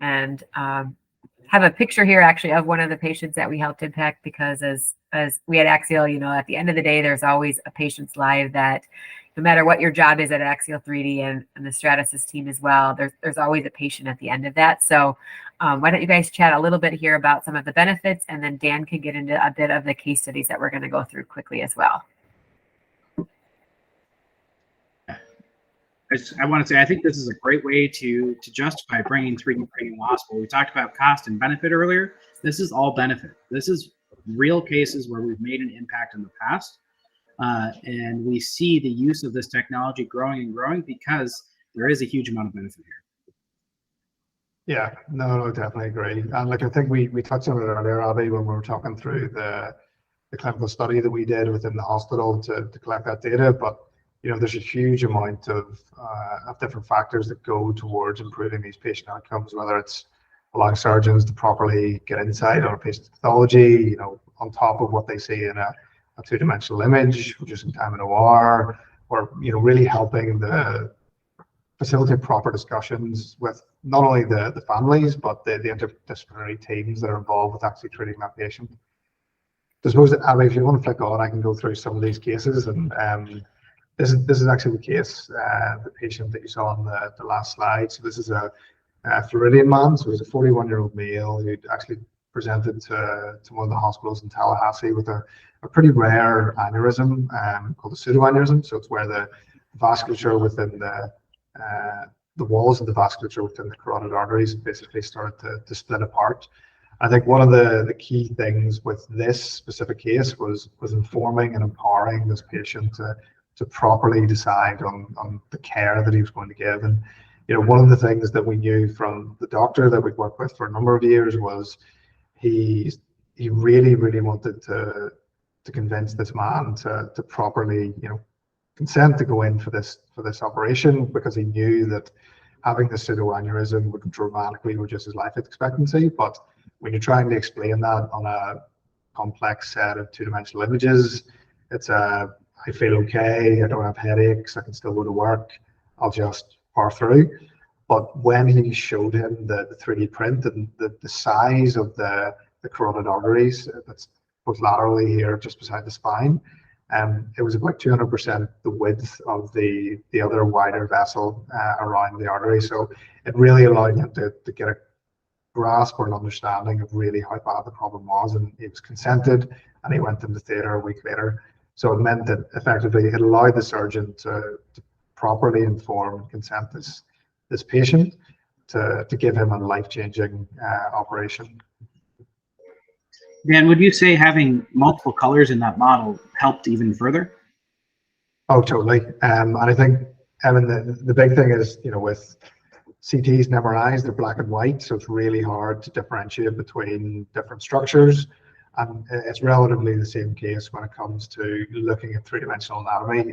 and have a picture here actually of one of the patients that we helped impact, because as we at Axial, at the end of the day, there's always a patient's life that no matter what your job is at Axial3D and the Stratasys team as well, there's always a patient at the end of that. So why don't you guys chat a little bit here about some of the benefits, and then Dan can get into a bit of the case studies that we're going to go through quickly as well. I want to say, I think this is a great way to justify bringing 3D printing to the hospital. We talked about cost and benefit earlier. This is all benefit. This is real cases where we've made an impact in the past. And we see the use of this technology growing and growing because there is a huge amount of benefit here. Yeah, no, definitely agree. And like, I think we touched on it earlier, Abby, when we were talking through the clinical study that we did within the hospital to collect that data. But there's a huge amount of different factors that go towards improving these patient outcomes, whether it's allowing surgeons to properly get insight on a patient's pathology, on top of what they see in a two-dimensional image, reducing time in OR, or really helping the facilitate proper discussions with not only the families but the interdisciplinary teams that are involved with actually treating that patient. I suppose, Abby, if you want to flick on, I can go through some of these cases, and this is actually the case, the patient that you saw on the last slide. So this is a Floridian man, so he's a 41-year-old male who actually presented to one of the hospitals in Tallahassee with a pretty rare aneurysm called a pseudoaneurysm. So it's where the vasculature within the walls of the vasculature within the carotid arteries basically started to split apart. I think one of the key things with this specific case was informing and empowering this patient to properly decide on the care that he was going to give. And one of the things that we knew from the doctor that we'd worked with for a number of years was he really wanted to convince this man to properly consent to go in for this operation, because he knew that having the pseudoaneurysm would dramatically reduce his life expectancy. But when you're trying to explain that on a complex set of two-dimensional images, it's I feel okay, I don't have headaches, I can still go to work, I'll just power through. But when he showed him the 3D print and the size of the carotid arteries that's both laterally here just beside the spine, it was about 200% the width of the other wider vessel around the artery. So it really allowed him to get a grasp or an understanding of really how bad the problem was, and he was consented, and he went into theatre a week later. So it meant that effectively it allowed the surgeon to properly inform and consent this patient to give him a life-changing operation. Dan, would you say having multiple colors in that model helped even further? Oh, totally. And I think, Evan, the big thing is, with CTs and MRIs, they're black and white, so it's really hard to differentiate between different structures. And it's relatively the same case when it comes to looking at three-dimensional anatomy.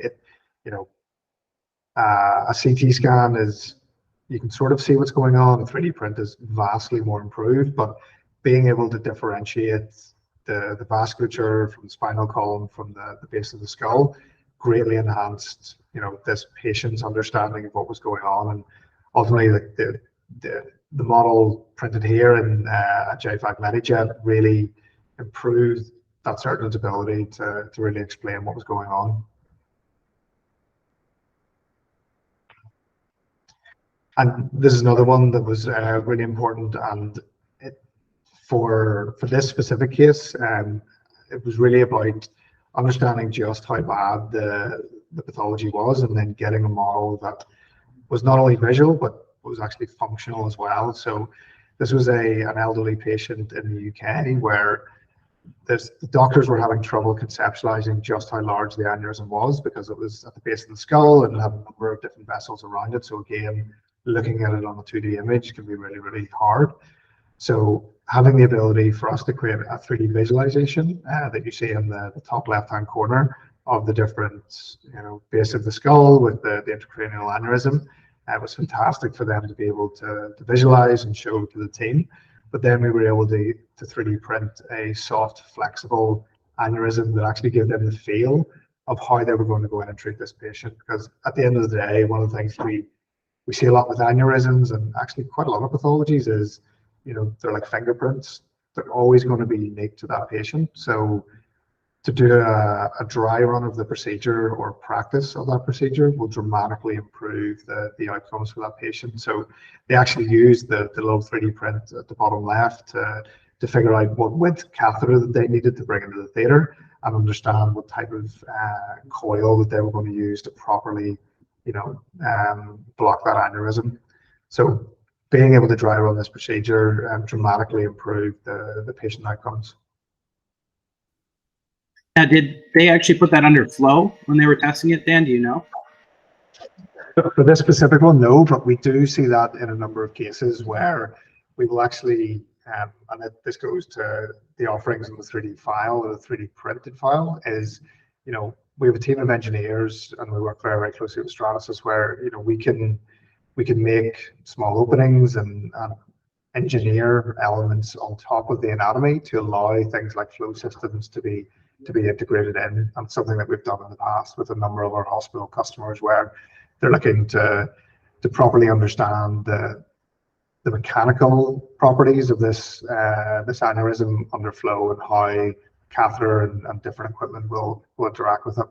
A CT scan is, you can sort of see what's going on. A 3D print is vastly more improved, but being able to differentiate the vasculature from the spinal column from the base of the skull greatly enhanced, this patient's understanding of what was going on. And ultimately, the model printed here in a J5 MediJet really improved that surgeon's ability to really explain what was going on. And this is another one that was really important, and for this specific case, it was really about understanding just how bad the pathology was, and then getting a model that was not only visual but was actually functional as well. So this was an elderly patient in the UK where the doctors were having trouble conceptualizing just how large the aneurysm was, because it was at the base of the skull and had a number of different vessels around it. So again, looking at it on a 2D image can be really, really hard. So having the ability for us to create a 3D visualization that you see in the top left-hand corner of the different, base of the skull with the intracranial aneurysm, was fantastic for them to be able to visualize and show to the team. But then we were able to 3D print a soft, flexible aneurysm that actually gave them the feel of how they were going to go in and treat this patient. Because at the end of the day, one of the things we see a lot with aneurysms, and actually quite a lot of pathologies, is they're like fingerprints. They're always going to be unique to that patient. So to do a dry run of the procedure or practice of that procedure will dramatically improve the outcomes for that patient. So they actually use the little 3D print at the bottom left to figure out what width catheter that they needed to bring into the theater, and understand what type of coil that they were going to use to properly block that aneurysm. So being able to dry run this procedure dramatically improved the patient outcomes. Now, did they actually put that under flow when they were testing it, Dan? Do you know? For this specific one, no, but we do see that in a number of cases where we will actually, and this goes to the offerings in the 3D file or the 3D printed file, is, we have a team of engineers and we work very, very closely with Stratasys where, we can make small openings and engineer elements on top of the anatomy to allow things like flow systems to be to be integrated in, and something that we've done in the past with a number of our hospital customers, where they're looking to properly understand the mechanical properties of this aneurysm under flow, and how catheter and different equipment will interact with it.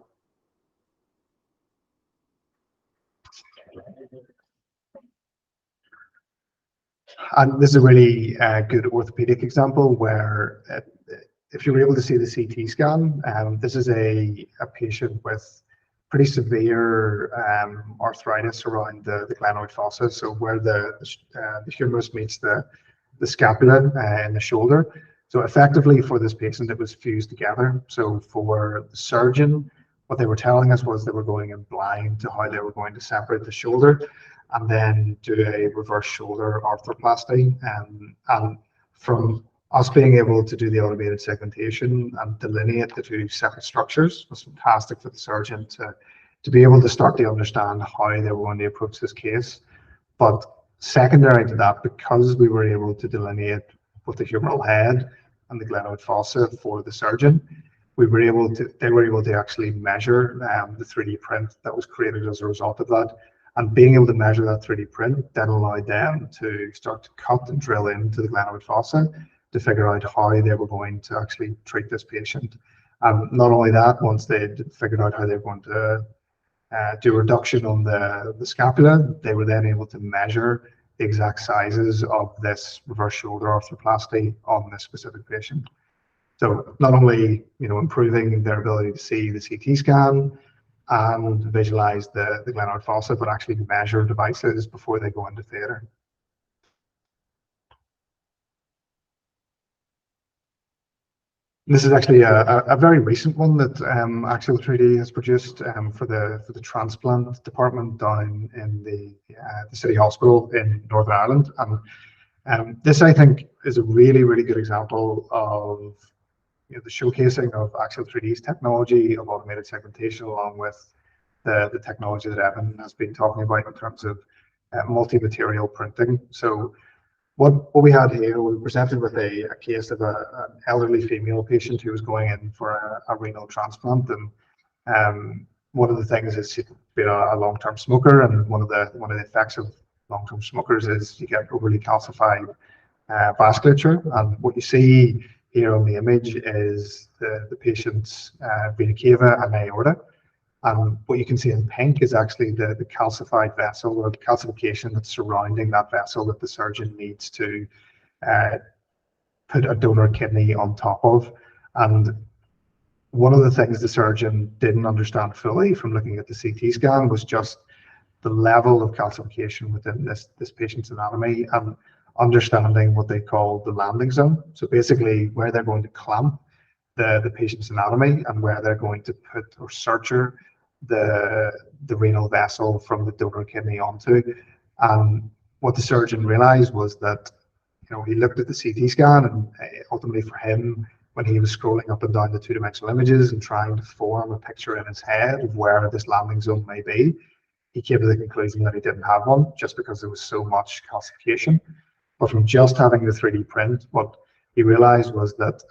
And this is a really good orthopedic example where if you were able to see the CT scan, this is a patient with pretty severe arthritis around the glenoid fossa, so where the humerus meets the scapula in the shoulder. So effectively for this patient, it was fused together. So for the surgeon, what they were telling us was they were going in blind to how they were going to separate the shoulder and then do a reverse shoulder arthroplasty. And from us being able to do the automated segmentation and delineate the two separate structures was fantastic for the surgeon to be able to start to understand how they were going to approach this case. But secondary to that, because we were able to delineate both the humeral head and the glenoid fossa for the surgeon, they were able to actually measure the 3D print that was created as a result of that. And being able to measure that 3D print then allowed them to start to cut and drill into the glenoid fossa to figure out how they were going to actually treat this patient. Not only that, once they figured out how they were going to do reduction on the scapula, they were then able to measure the exact sizes of this reverse shoulder arthroplasty on this specific patient. So not only improving their ability to see the CT scan and visualize the glenoid fossa, but actually measure devices before they go into theatre. This is actually a very recent one that Axial3D has produced for the transplant department down in the City Hospital in Northern Ireland. And this, I think, is a really, really good example of the showcasing of Axial3D's technology of automated segmentation, along with the technology that Evan has been talking about in terms of multi-material printing. So what we had here, we presented with a case of an elderly female patient who was going in for a renal transplant. And one of the things is she's been a long-term smoker, and one of the effects of long-term smokers is you get overly calcified vasculature. And what you see here on the image is the patient's vena cava and aorta. And what you can see in pink is actually the calcified vessel, or the calcification that's surrounding that vessel that the surgeon needs to put a donor kidney on top of. And one of the things the surgeon didn't understand fully from looking at the CT scan was just the level of calcification within this patient's anatomy, and understanding what they call the landing zone. So basically where they're going to clamp the patient's anatomy and where they're going to put or suture the renal vessel from the donor kidney onto. And what the surgeon realized was that he looked at the CT scan, and ultimately for him, when he was scrolling up and down the two-dimensional images and trying to form a picture in his head of where this landing zone may be, he came to the conclusion that he didn't have one, just because there was so much calcification. But from just having the 3D print, what he realized was that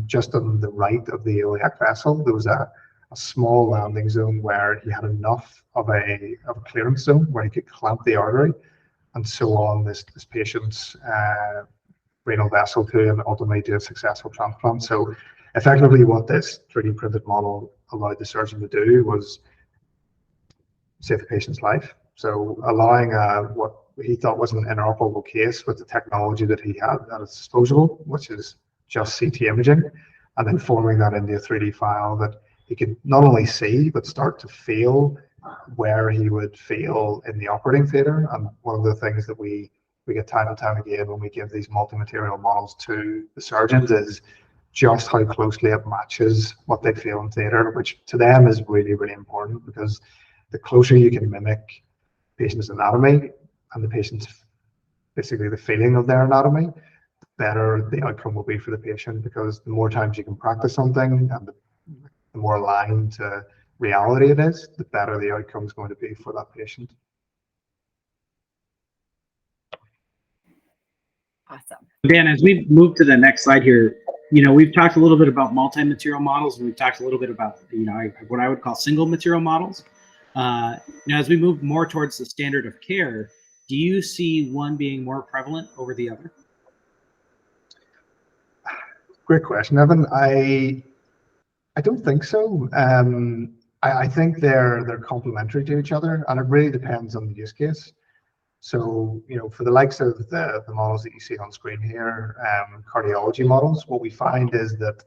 just on the right of the iliac vessel, there was a small landing zone where he had enough of a clearance zone where he could clamp the artery and sew on this patient's renal vessel to, and ultimately do a successful transplant. So effectively what this 3D printed model allowed the surgeon to do was save the patient's life. So allowing what he thought was an interoperable case with the technology that he had at his disposal, which is just CT imaging, and then forming that into a 3D file that he could not only see, but start to feel where he would feel in the operating theatre. And one of the things that we get time and time again when we give these multi-material models to the surgeons is just how closely it matches what they feel in theatre, which to them is really, really important, because the closer you can mimic patient's anatomy and the patient's basically the feeling of their anatomy, the better the outcome will be for the patient, because the more times you can practice something and the more aligned to reality it is, the better the outcome is going to be for that patient. Awesome. Dan, as we move to the next slide here, we've talked a little bit about multi-material models, and we've talked a little bit about, what I would call single material models. As we move more towards the standard of care, do you see one being more prevalent over the other? Great question, Evan. I don't think so. I think they're complementary to each other, and it really depends on the use case. So, for the likes of the models that you see on screen here, cardiology models, what we find is that,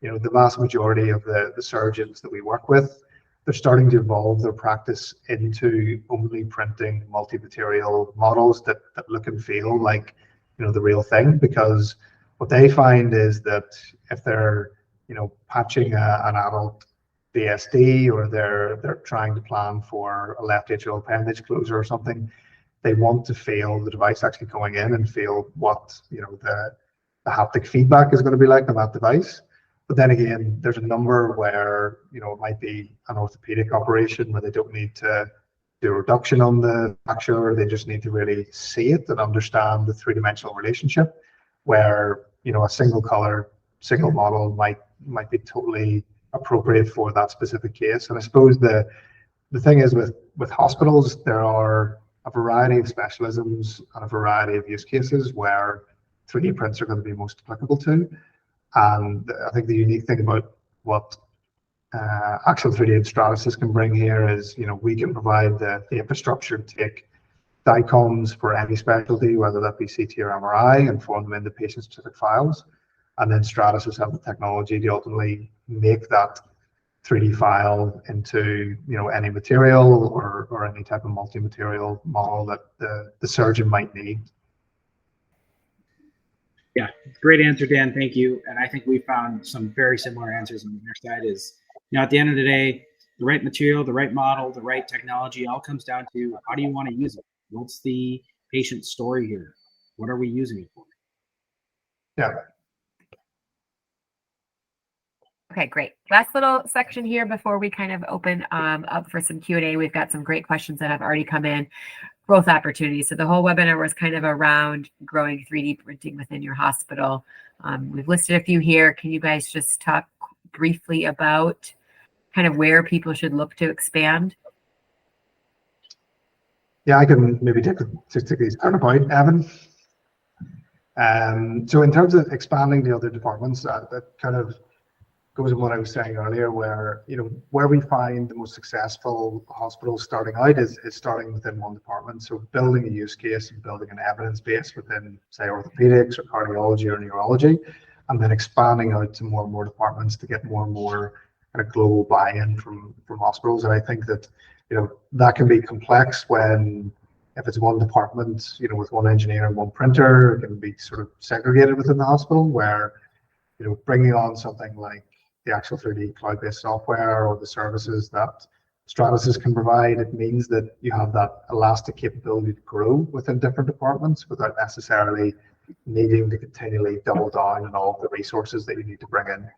the vast majority of the surgeons that we work with, they're starting to evolve their practice into only printing multi-material models that look and feel like, the real thing, because what they find is that if they're, patching an adult VSD, or they're trying to plan for a left atrial appendage closure or something, they want to feel the device actually going in and feel what the haptic feedback is going to be like on that device. But then again, there's a number where it might be an orthopedic operation where they don't need to do a reduction on the fracture, they just need to really see it and understand the three-dimensional relationship, where a single color, single model might be totally appropriate for that specific case. And I suppose the thing is with hospitals, there are a variety of specialisms and a variety of use cases where 3D prints are going to be most applicable to. And I think the unique thing about what Axial3D and Stratasys can bring here is, we can provide the infrastructure to take DICOMs for any specialty, whether that be CT or MRI, and form them into patient-specific files. And then Stratasys have the technology to ultimately make that 3D file into any material or any type of multi-material model that the surgeon might need. Yeah, great answer, Dan. Thank you. And I think we found some very similar answers on our side. Is at the end of the day, the right material, the right model, the right technology all comes down to how do you want to use it? What's the patient story here? What are we using it for? Yeah. Okay, great. Last little section here before we kind of open up for some Q&A. We've got some great questions that have already come in. Growth opportunities. So the whole webinar was kind of around growing 3D printing within your hospital. We've listed a few here. Can you guys just talk briefly about kind of where people should look to expand? Yeah, I can maybe take these point, Evan. So in terms of expanding the other departments, that kind of goes in what I was saying earlier, where where we find the most successful hospitals starting out is starting within one department. So building a use case and building an evidence base within, say, orthopedics or cardiology or neurology, and then expanding out to more and more departments to get more and more kind of global buy-in from hospitals. And I think that that can be complex when, if it's one department, with one engineer and one printer, it can be sort of segregated within the hospital, where bringing on something like the Axial3D cloud-based software or the services that Stratasys can provide, it means that you have that elastic capability to grow within different departments without necessarily needing to continually double down on all of the resources that you need to bring in.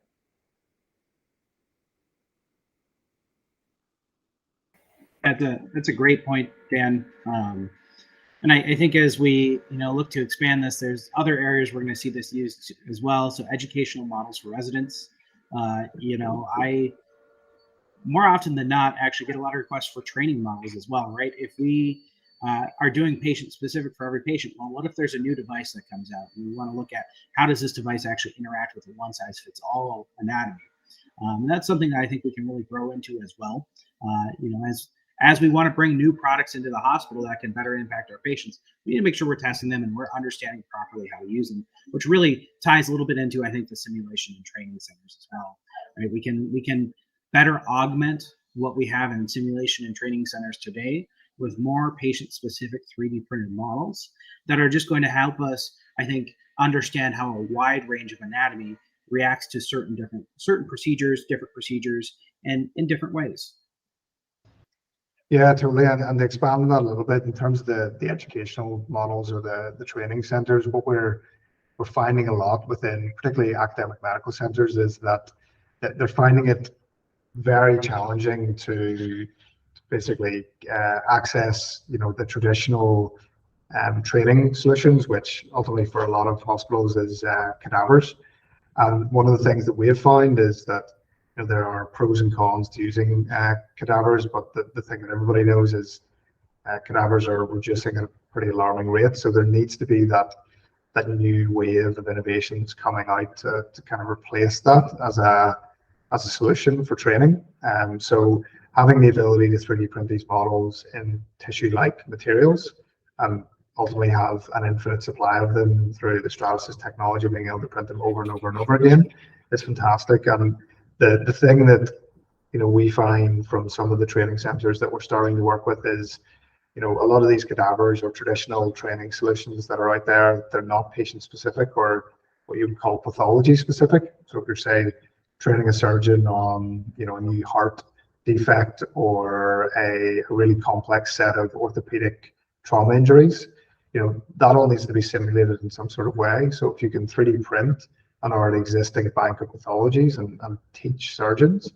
That's a great point, Dan. And I think as we look to expand this, there's other areas we're going to see this used as well. So educational models for residents. I more often than not actually get a lot of requests for training models as well, right? If we are doing patient specific for every patient, well, what if there's a new device that comes out and we want to look at how does this device actually interact with a one size fits all anatomy? That's something that I think we can really grow into as well. As we want to bring new products into the hospital that can better impact our patients, we need to make sure we're testing them and we're understanding properly how to use them, which really ties a little bit into, I think, the simulation and training centers as well. Right? We can better augment what we have in simulation and training centers today with more patient-specific 3D printed models that are just going to help us, I think, understand how a wide range of anatomy reacts to certain procedures, different procedures, and in different ways. Yeah, totally. And to expand on that a little bit in terms of the educational models or the training centers, what we're finding a lot within particularly academic medical centers is that they're finding it very challenging to basically access the traditional training solutions, which ultimately for a lot of hospitals is cadavers. And one of the things that we have found is that there are pros and cons to using cadavers, but the thing that everybody knows is cadavers are reducing at a pretty alarming rate. So there needs to be that new wave of innovations coming out to kind of replace that as a solution for training. So having the ability to 3D print these models in tissue-like materials and ultimately have an infinite supply of them through the Stratasys technology, being able to print them over and over and over again is fantastic. And the thing that we find from some of the training centers that we're starting to work with is a lot of these cadavers or traditional training solutions that are out there, they're not patient specific or what you would call pathology specific. So if you're, say, training a surgeon on a new heart defect or a really complex set of orthopedic trauma injuries, that all needs to be simulated in some sort of way. So if you can 3D print an already existing bank of pathologies and teach surgeons,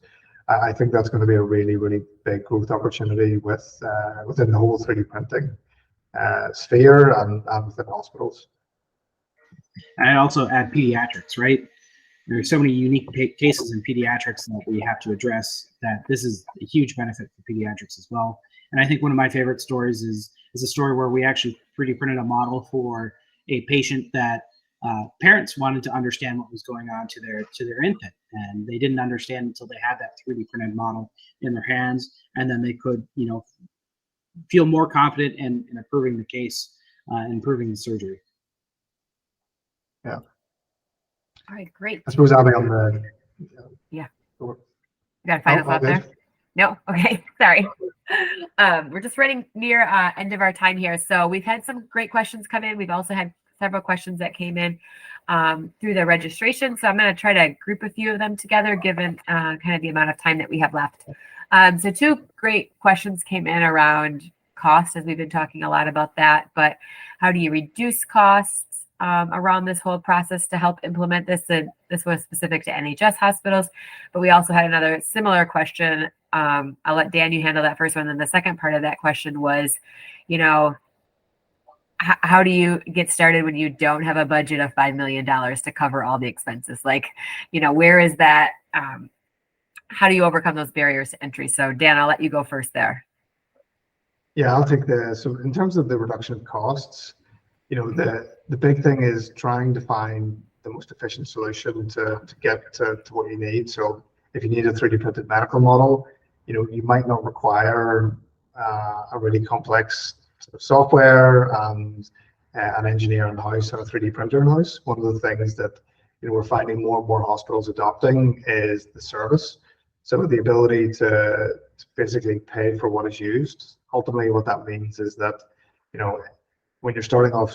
I think that's going to be a really, really big growth opportunity within the whole 3D printing sphere and within hospitals. And I'd also add pediatrics, right? There are so many unique cases in pediatrics that we have to address that this is a huge benefit for pediatrics as well. And I think one of my favorite stories is a story where we actually 3D printed a model for a patient that parents wanted to understand what was going on to their infant, and they didn't understand until they had that 3D printed model in their hands, and then they could feel more confident in improving the case, improving the surgery. Yeah. All right, great. I suppose Abby on the yeah. You got a final thought there? No? Okay, sorry. We're just running near end of our time here. So we've had some great questions come in. We've also had several questions that came in through the registration. So I'm going to try to group a few of them together, given kind of the amount of time that we have left. So two great questions came in around cost, as we've been talking a lot about that. But how do you reduce costs around this whole process to help implement this? And this was specific to NHS hospitals. But we also had another similar question. I'll let Dan, you handle that first one. And then the second part of that question was, how do you get started when you don't have a budget of $5 million to cover all the expenses? Like, where is that? How do you overcome those barriers to entry? So Dan, I'll let you go first there. Yeah, I'll take so in terms of the reduction of costs, the big thing is trying to find the most efficient solution to get to what you need. So if you need a 3D printed medical model, you might not require a really complex sort of software and an engineer in house and a 3D printer in house. One of the things that we're finding more and more hospitals adopting is the service. So the ability to basically pay for what is used. Ultimately, what that means is that when you're starting off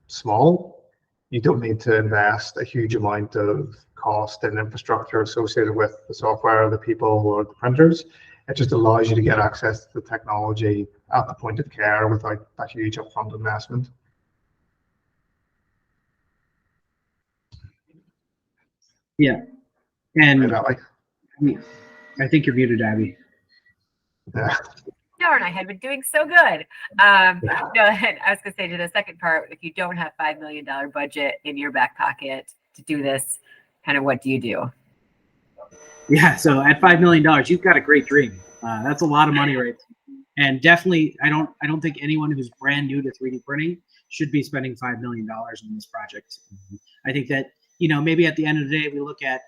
small, you don't need to invest a huge amount of cost and infrastructure associated with the software, the people, or the printers. It just allows you to get access to the technology at the point of care without that huge upfront investment. Yeah, and I think you're muted, Abby. Yeah. Darn, I had been doing so good. No, I was going to say to the second part, if you don't have $5 million budget in your back pocket to do this, kind of what do you do? Yeah, so at $5 million, you've got a great dream. That's a lot of money, right? And definitely, I don't think anyone who's brand new to 3D printing should be spending $5 million on this project. I think that, maybe at the end of the day, we look at,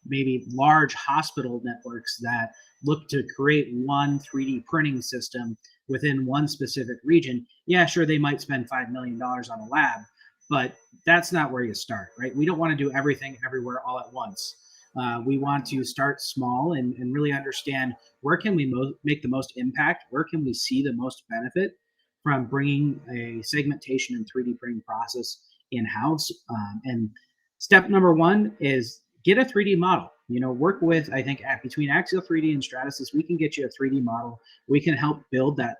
maybe large hospital networks that look to create one 3D printing system within one specific region. Yeah, sure, they might spend $5 million on a lab, but that's not where you start, right? We don't want to do everything everywhere all at once. We want to start small and really understand where can we make the most impact, where can we see the most benefit from bringing a segmentation and 3D printing process in-house. And step number one is get a 3D model. Work with, I think, between Axial3D and Stratasys, we can get you a 3D model. We can help build that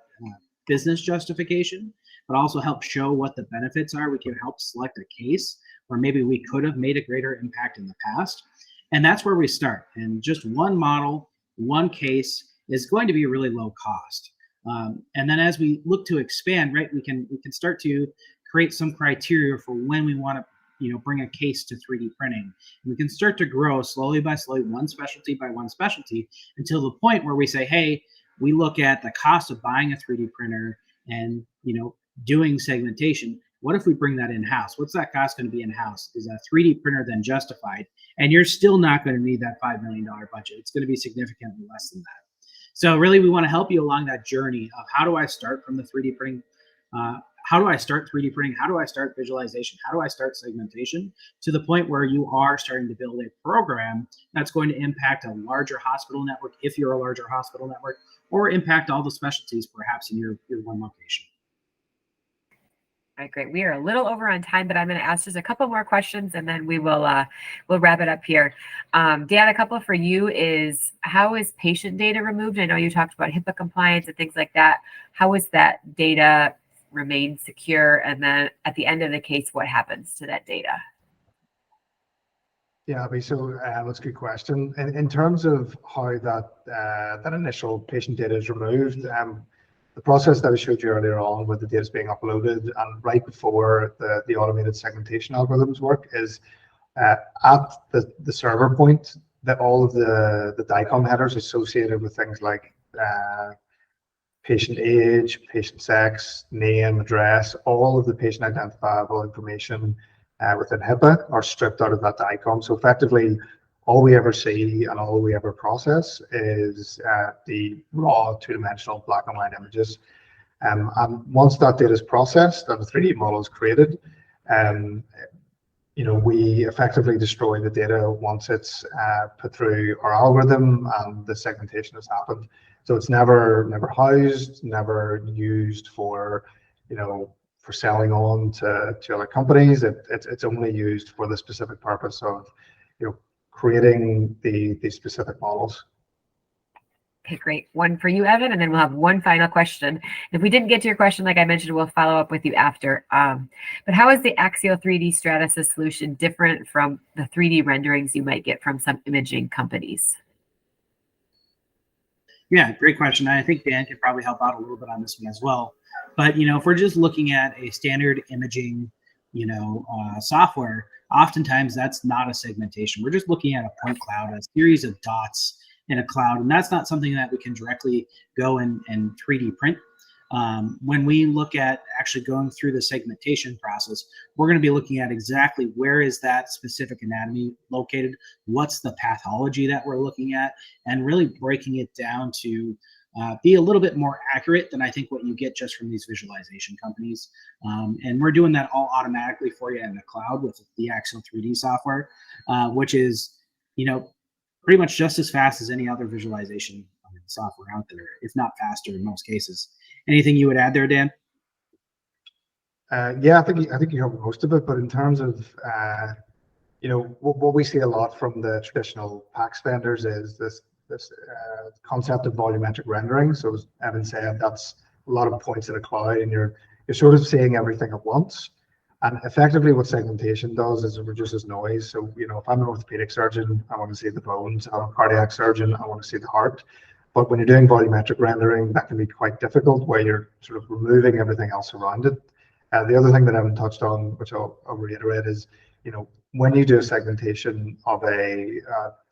business justification, but also help show what the benefits are. We can help select a case where maybe we could have made a greater impact in the past. And that's where we start. And just one model, one case is going to be really low cost. And then as we look to expand, right, we can start to create some criteria for when we want to bring a case to 3D printing. And we can start to grow slowly by slowly, one specialty by one specialty, until the point where we say, hey, we look at the cost of buying a 3D printer and doing segmentation. What if we bring that in-house? What's that cost going to be in-house? Is a 3D printer then justified? And you're still not going to need that $5 million budget. It's going to be significantly less than that. So really, we want to help you along that journey of how do I start from the 3D printing? How do I start 3D printing? How do I start visualization? How do I start segmentation? To the point where you are starting to build a program that's going to impact a larger hospital network, if you're a larger hospital network, or impact all the specialties perhaps in your one location. All right, great. We are a little over on time, but I'm going to ask just a couple more questions, and then we'll wrap it up here. Dan, a couple for you is, how is patient data removed? I know you talked about HIPAA compliance and things like that. How is that data remained secure? And then at the end of the case, what happens to that data? Yeah, so that's a good question. In terms of how that initial patient data is removed, the process that I showed you earlier on with the data is being uploaded and right before the automated segmentation algorithms work is at the server point, that all of the DICOM headers associated with things like patient age, patient sex, name, address, all of the patient identifiable information within HIPAA are stripped out of that DICOM. So effectively, all we ever see and all we ever process is the raw two-dimensional black and white images. And once that data is processed and the 3D model is created, we effectively destroy the data once it's put through our algorithm and the segmentation has happened. So it's never housed, never used for selling on to other companies. It's only used for the specific purpose of creating the specific models. Okay, great. One for you, Evan, and then we'll have one final question. If we didn't get to your question, like I mentioned, we'll follow up with you after. But how is the Axial3D Stratasys solution different from the 3D renderings you might get from some imaging companies? Yeah, great question. I think Dan could probably help out a little bit on this one as well. But if we're just looking at a standard imaging, software, oftentimes that's not a segmentation. We're just looking at a point cloud, a series of dots in a cloud, and that's not something that we can directly go and 3D print. When we look at actually going through the segmentation process, we're going to be looking at exactly where is that specific anatomy located, what's the pathology that we're looking at, and really breaking it down to be a little bit more accurate than I think what you get just from these visualization companies. And we're doing that all automatically for you in the cloud with the Axial3D software, which is, pretty much just as fast as any other visualization software out there, if not faster in most cases. Anything you would add there, Dan? Yeah, I think you covered most of it. But in terms of what we see a lot from the traditional PACS vendors is this concept of volumetric rendering. So as Evan said, that's a lot of points in a cloud, and you're sort of seeing everything at once. And effectively, what segmentation does is it reduces noise. So if I'm an orthopedic surgeon, I want to see the bones. I'm a cardiac surgeon, I want to see the heart. But when you're doing volumetric rendering, that can be quite difficult, where you're sort of removing everything else around it. The other thing that I haven't touched on, which I'll reiterate, is when you do a segmentation of a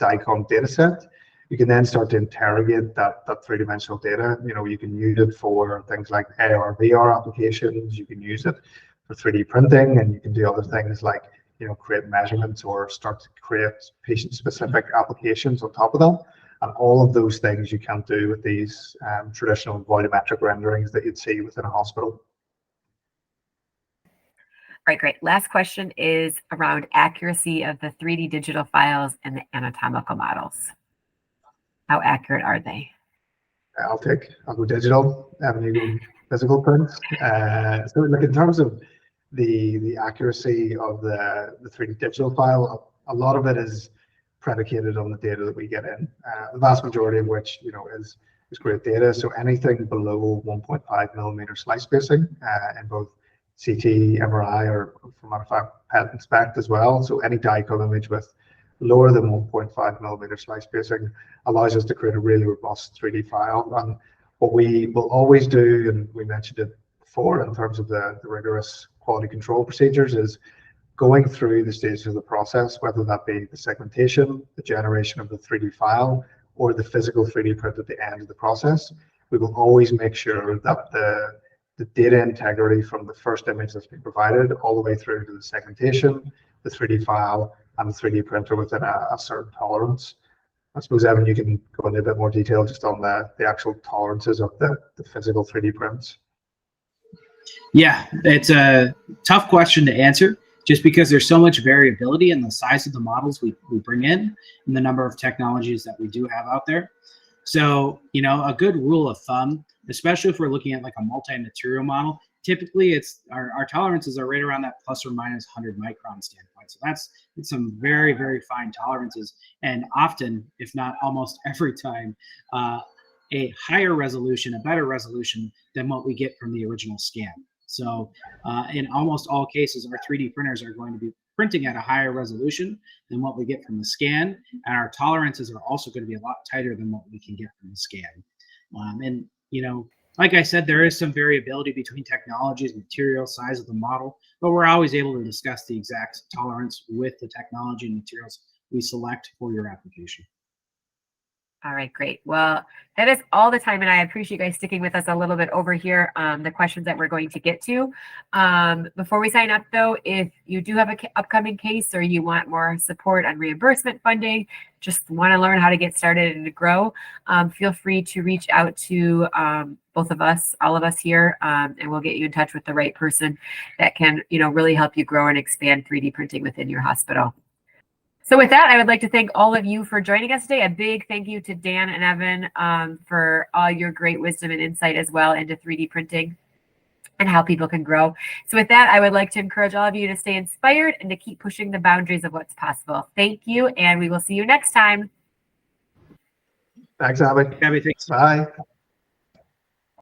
DICOM data set, you can then start to interrogate that three-dimensional data. You can use it for things like AR, VR applications. You can use it for 3D printing, and you can do other things like create measurements or start to create patient-specific applications on top of that. And all of those things you can't do with these traditional volumetric renderings that you'd see within a hospital. All right, great. Last question is around accuracy of the 3D digital files and the anatomical models. How accurate are they? I'll go digital, and you go physical prints. So like in terms of the accuracy of the 3D digital file, a lot of it is predicated on the data that we get in, the vast majority of which is great data. So anything below 1.5 millimeter slice spacing in both CT, MRI, or for matter of fact PET and SPECT as well. So any DICOM image with lower than 1.5 millimeter slice spacing allows us to create a really robust 3D file. And what we will always do, and we mentioned it before in terms of the rigorous quality control procedures, is going through the stages of the process, whether that be the segmentation, the generation of the 3D file, or the physical 3D print at the end of the process, we will always make sure that the data integrity from the first image that's been provided all the way through to the segmentation, the 3D file, and the 3D printer within a certain tolerance. I suppose, Evan, you can go into a bit more detail just on the actual tolerances of the physical 3D prints. Yeah, it's a tough question to answer just because there's so much variability in the size of the models we bring in and the number of technologies that we do have out there. So, you know, a good rule of thumb, especially if we're looking at like a multi-material model, typically it's our tolerances are right around that plus or minus 100 micron standpoint. So that's some very, very fine tolerances. And often, if not almost every time, a higher resolution, a better resolution than what we get from the original scan. So in almost all cases, our 3D printers are going to be printing at a higher resolution than what we get from the scan. And our tolerances are also going to be a lot tighter than what we can get from the scan. And, you know, like I said, there is some variability between technologies, material, size of the model, but we're always able to discuss the exact tolerance with the technology and materials we select for your application. All right, great. Well, that is all the time, and I appreciate you guys sticking with us a little bit over here, the questions that we're going to get to. Before we sign up, though, if you do have an upcoming case or you want more support on reimbursement funding, just want to learn how to get started and to grow, feel free to reach out to both of us, all of us here, and we'll get you in touch with the right person that can, you know, really help you grow and expand 3D printing within your hospital. So with that, I would like to thank all of you for joining us today. A big thank you to Dan and Evan for all your great wisdom and insight as well into 3D printing and how people can grow. So with that, I would like to encourage all of you to stay inspired and to keep pushing the boundaries of what's possible. Thank you, and we will see you next time. Thanks, Abby. Abby, thanks. Bye.